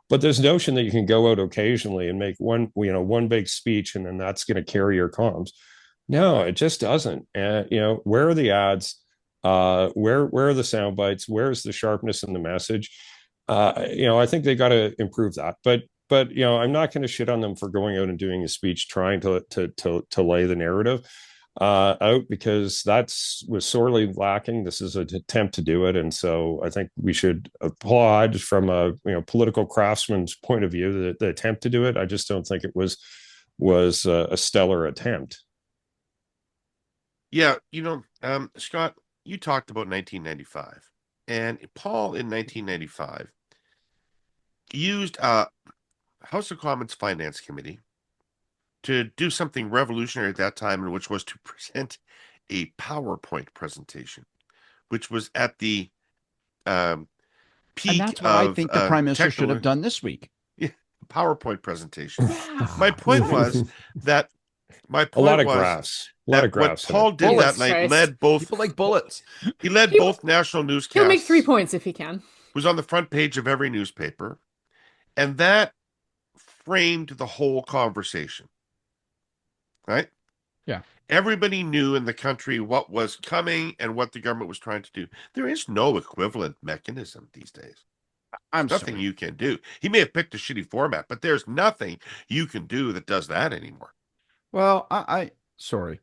But this notion that you can go out occasionally and make one big speech and then that's going to carry your comms. No, it just doesn't. And where are the ads? Where are the sound bites? Where's the sharpness in the message? I think they got to improve that. But I'm not going to shit on them for going out and doing a speech trying to lay the narrative out, because was sorely lacking. This is an attempt to do it, and so I think we should applaud from a political craftsman's point of view the attempt to do it. I just don't think it was a stellar attempt. Yeah, Scott, you talked about 1995, and Paul in 1995 used House of Commons Finance Committee to do something revolutionary at that time, which was to present a PowerPoint presentation, which was at the peak. And that's what I think the Prime Minister should have done this week. Yeah, PowerPoint presentation. My point was that a lot of graphs. What Paul did that night led both. People like bullets. He led both national newscasts. He'll make 3 points if he can. Was on the front page of every newspaper, and that framed the whole conversation. Right? Yeah. Everybody knew in the country what was coming and what the government was trying to do. There is no equivalent mechanism these days. Nothing you can do. He may have picked a shitty format, but there's nothing you can do that does that anymore. Well, sorry.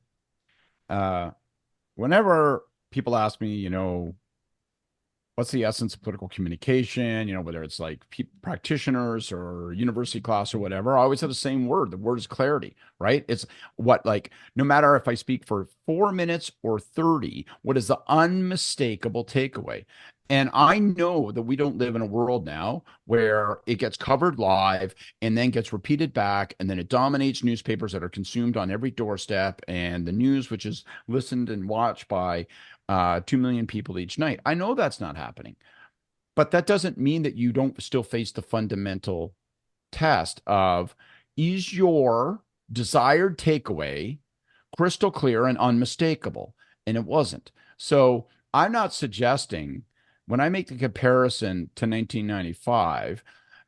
Whenever people ask me, what's the essence of political communication, whether it's like practitioners or university class or whatever, I always have the same word. The word is clarity, right? It's no matter if I speak for 4 minutes or 30, what is the unmistakable takeaway? And I know that we don't live in a world now where it gets covered live and then gets repeated back, and then it dominates newspapers that are consumed on every doorstep, and the news, which is listened and watched by 2 million people each night. I know that's not happening, but that doesn't mean that you don't still face the fundamental test of, is your desired takeaway crystal clear and unmistakable? And it wasn't. So I'm not suggesting, when I make the comparison to 1995,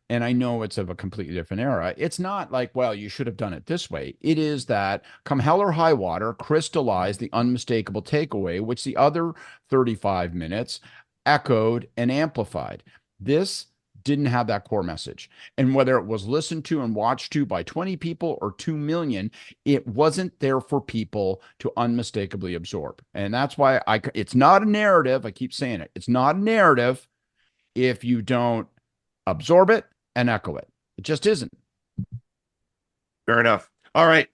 and I know it's of a completely different era, it's not like, well, you should have done it this way. It is that, come hell or high water, crystallize the unmistakable takeaway, which the other 35 minutes echoed and amplified. This didn't have that core message. And whether it was listened to and watched to by 20 people or 2 million, it wasn't there for people to unmistakably absorb. And that's why it's not a narrative. I keep saying it. It's not a narrative if you don't absorb it and echo it. It just isn't. Fair enough. All right.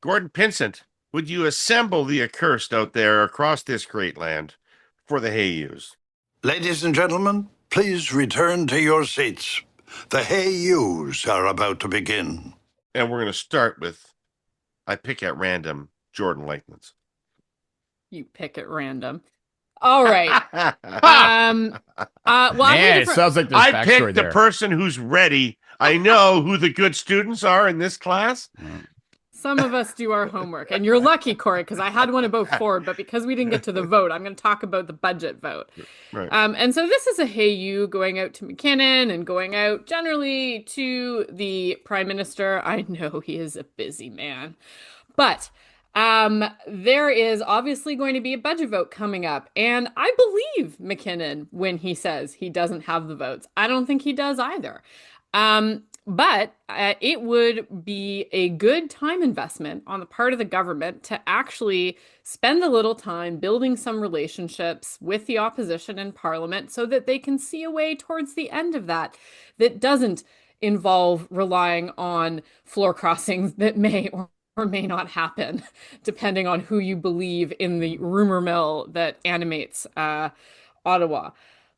Gordon Pinsent, would you assemble the accursed out there across this great land for the Hayus? Ladies and gentlemen, please return to your seats. The Hey Yous are about to begin. And we're going to start with, I pick at random, Jordan Leichnitz. You pick at random. All right. Well, Man, it sounds like there's I backstory picked the there. person who's ready. I know who the good students are in this class. Some of us do our homework, and you're lucky, Kory, because I had one about Ford, but because we didn't get to the vote, I'm going to talk about the budget vote. Right. And so this is a hey you going out to McKinnon and going out generally to the Prime Minister. I know he is a busy man, but there is obviously going to be a budget vote coming up, and I believe McKinnon when he says he doesn't have the votes. I don't think he does either. But it would be a good time investment on the part of the government to actually spend a little time building some relationships with the opposition in Parliament so that they can see a way towards the end of that doesn't involve relying on floor crossings that may or may not happen, depending on who you believe in the rumor mill that animates Ottawa.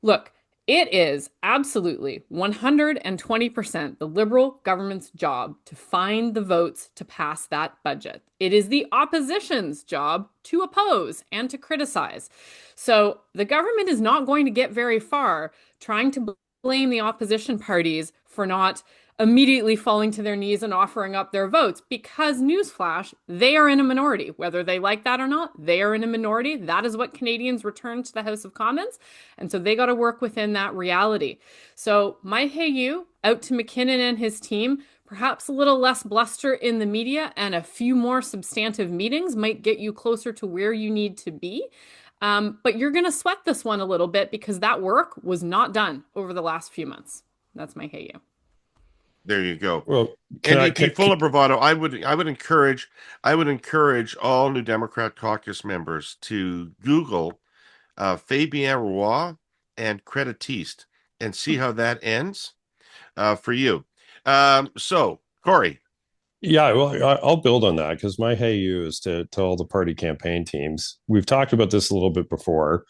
Look, it is absolutely 120% the Liberal government's job to find the votes to pass that budget. It is the opposition's job to oppose and to criticize. So the government is not going to get very far trying to blame the opposition parties for not immediately falling to their knees and offering up their votes, because newsflash, they are in a minority. Whether they like that or not, they are in a minority. That is what Canadians return to the House of Commons. And so they got to work within that reality. So my hey you out to McKinnon and his team, perhaps a little less bluster in the media and a few more substantive meetings might get you closer to where you need to be. But you're going to sweat this one a little bit because that work was not done over the last few months. That's my hey you. There you go. Well, full of bravado. I would encourage all New Democrat caucus members to Google Fabien Roy and Creditiste and see how that ends for you. So, Kory. Yeah, well, I'll build on that because my hey you is to all the party campaign teams. We've talked about this a little bit before.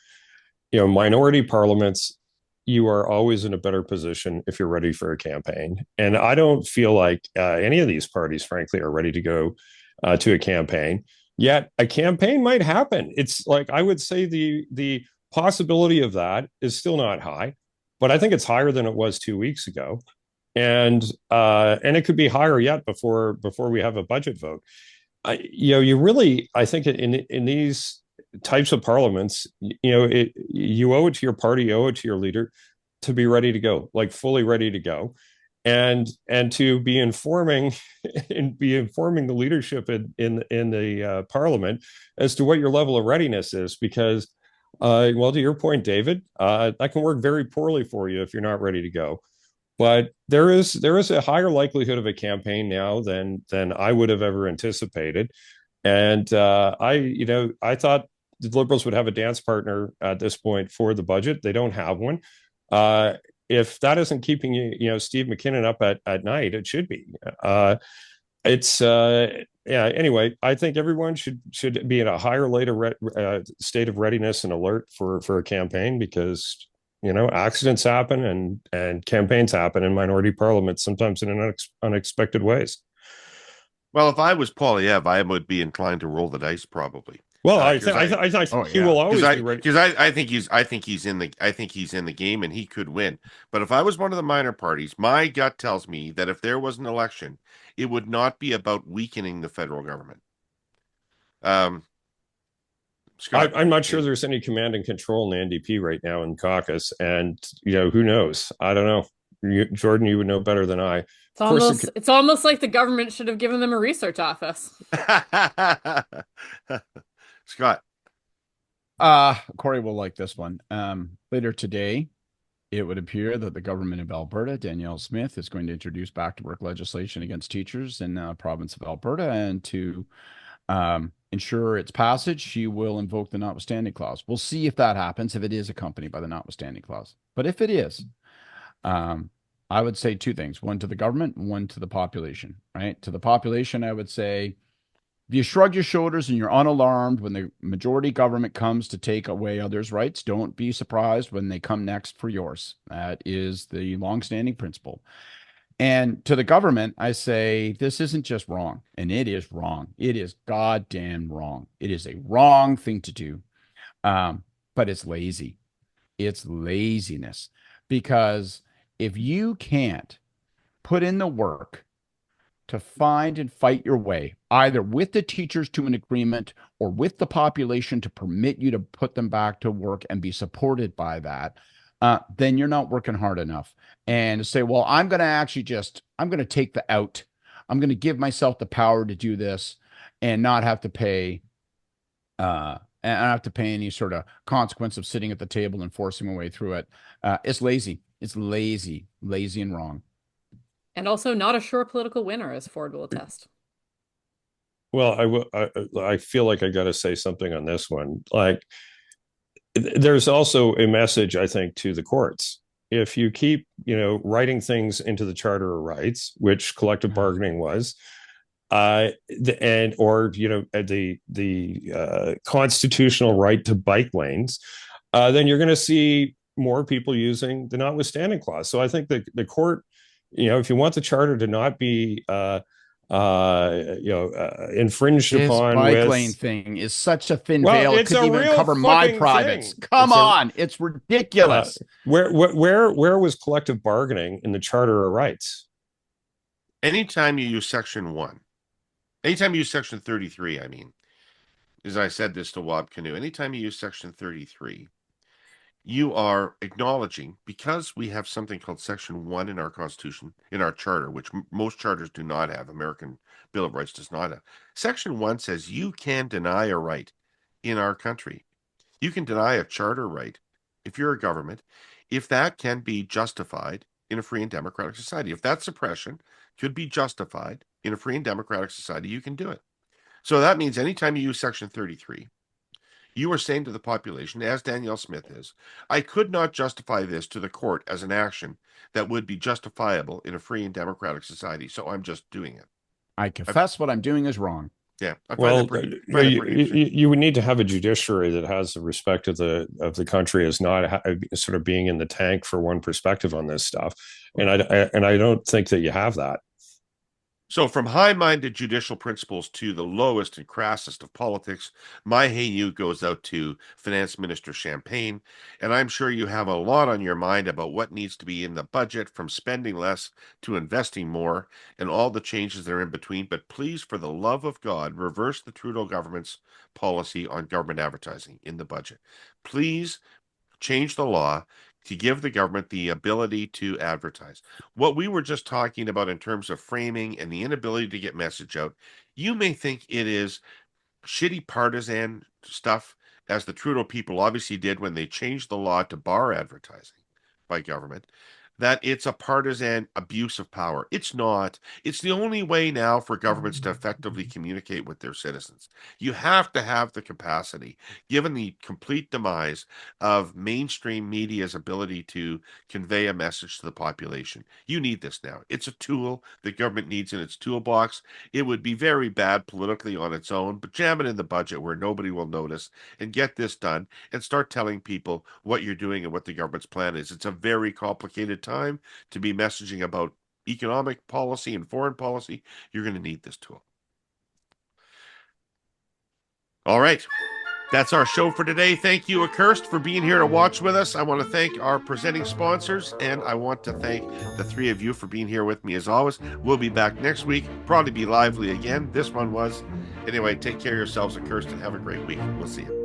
Minority parliaments, you are always in a better position if you're ready for a campaign. And I don't feel like any of these parties, frankly, are ready to go to a campaign. Yet a campaign might happen. It's like, I would say the possibility of that is still not high, but I think it's higher than it was 2 weeks ago. And it could be higher yet before we have a budget vote. You really, I think in these types of parliaments, you owe it to your party, you owe it to your leader to be ready to go, like fully ready to go, and to be informing the leadership in the parliament as to what your level of readiness is, because well, to your point, David, that can work very poorly for you if you're not ready to go. But there is a higher likelihood of a campaign now than I would have ever anticipated. And I thought the Liberals would have a dance partner at this point for the budget. They don't have one. If that isn't keeping Steve McKinnon up at night, it should be. Anyway, I think everyone should be in a higher state of readiness and alert for a campaign, because accidents happen and campaigns happen in minority parliaments, sometimes in unexpected ways. Well, if I was Poilievre, I would be inclined to roll the dice, probably. Well, I think he will always be ready, because I think he's in the game and he could win. But if I was one of the minor parties, my gut tells me that if there was an election, it would not be about weakening the federal government. Scott, I'm not sure there's any command and control in the NDP right now in caucus, and who knows? I don't know. Jordan, you would know better than I. It's almost like the government should have given them a research office. Scott. Kory will like this one. Later today, it would appear that the government of Alberta, Danielle Smith, is going to introduce back to work legislation against teachers in the province of Alberta, and to ensure its passage, she will invoke the notwithstanding clause. We'll see if that happens, if it is accompanied by the notwithstanding clause. But if it is, I would say two things: one to the government, one to the population. Right? To the population, I would say, If you shrug your shoulders and you're unalarmed when the majority government comes to take away others' rights, don't be surprised when they come next for yours. That is the longstanding principle. And to the government, I say, this isn't just wrong, and it is wrong. It is goddamn wrong. It is a wrong thing to do, but it's lazy. It's laziness, because if you can't put in the work to find and fight your way, either with the teachers to an agreement or with the population to permit you to put them back to work and be supported by that, then you're not working hard enough. And say, well, I'm going to take the out. I'm going to give myself the power to do this and not have to pay, any sort of consequence of sitting at the table and forcing my way through it. It's lazy. It's lazy and wrong. And also not a sure political winner, as Ford will attest. Well, I feel like I got to say something on this one. Like, there's also a message, I think, to the courts. If you keep, writing things into the Charter of Rights, which collective bargaining was, the constitutional right to bike lanes, then you're going to see more people using the notwithstanding clause. So I think the court, if you want the charter to not be infringed upon, bike lane thing is such a thin veil. It couldn't even cover my privates. It's ridiculous. Where was collective bargaining in the Charter of Rights? Anytime you use Section 1, anytime you use Section 33, as I said this to Wob Canoe, anytime you use Section 33, you are acknowledging, because we have something called Section 1 in our Constitution, in our Charter, which most charters do not have, American Bill of Rights does not have. Section 1 says you can deny a right in our country. You can deny a charter right, if you're a government, if that can be justified in a free and democratic society. If that suppression could be justified in a free and democratic society, you can do it. So that means anytime you use Section 33, you are saying to the population, as Danielle Smith is, I could not justify this to the court as an action that would be justifiable in a free and democratic society, so I'm just doing it. I confess what I'm doing is wrong. Yeah. You would need to have a judiciary that has the respect of the country as not sort of being in the tank for one perspective on this stuff, and I don't think that you have that. So from high-minded judicial principles to the lowest and crassest of politics, my hey you goes out to Finance Minister Champagne, and I'm sure you have a lot on your mind about what needs to be in the budget, from spending less to investing more, and all the changes that are in between. But please, for the love of God, reverse the Trudeau government's policy on government advertising in the budget. Please change the law to give the government the ability to advertise. What we were just talking about in terms of framing and the inability to get message out, you may think it is shitty partisan stuff, as the Trudeau people obviously did when they changed the law to bar advertising by government, that it's a partisan abuse of power. It's not. It's the only way now for governments to effectively communicate with their citizens. You have to have the capacity, given the complete demise of mainstream media's ability to convey a message to the population. You need this now. It's a tool the government needs in its toolbox. It would be very bad politically on its own, but jam it in the budget where nobody will notice and get this done and start telling people what you're doing and what the government's plan is. It's a very complicated time to be messaging about economic policy and foreign policy. You're going to need this tool. All right. That's our show for today. Thank you, Accursed, for being here to watch with us. I want to thank our presenting sponsors, and I want to thank the three of you for being here with me as always. We'll be back next week, probably be lively again. This one was. Anyway, take care of yourselves, Accursed, and have a great week. We'll see you.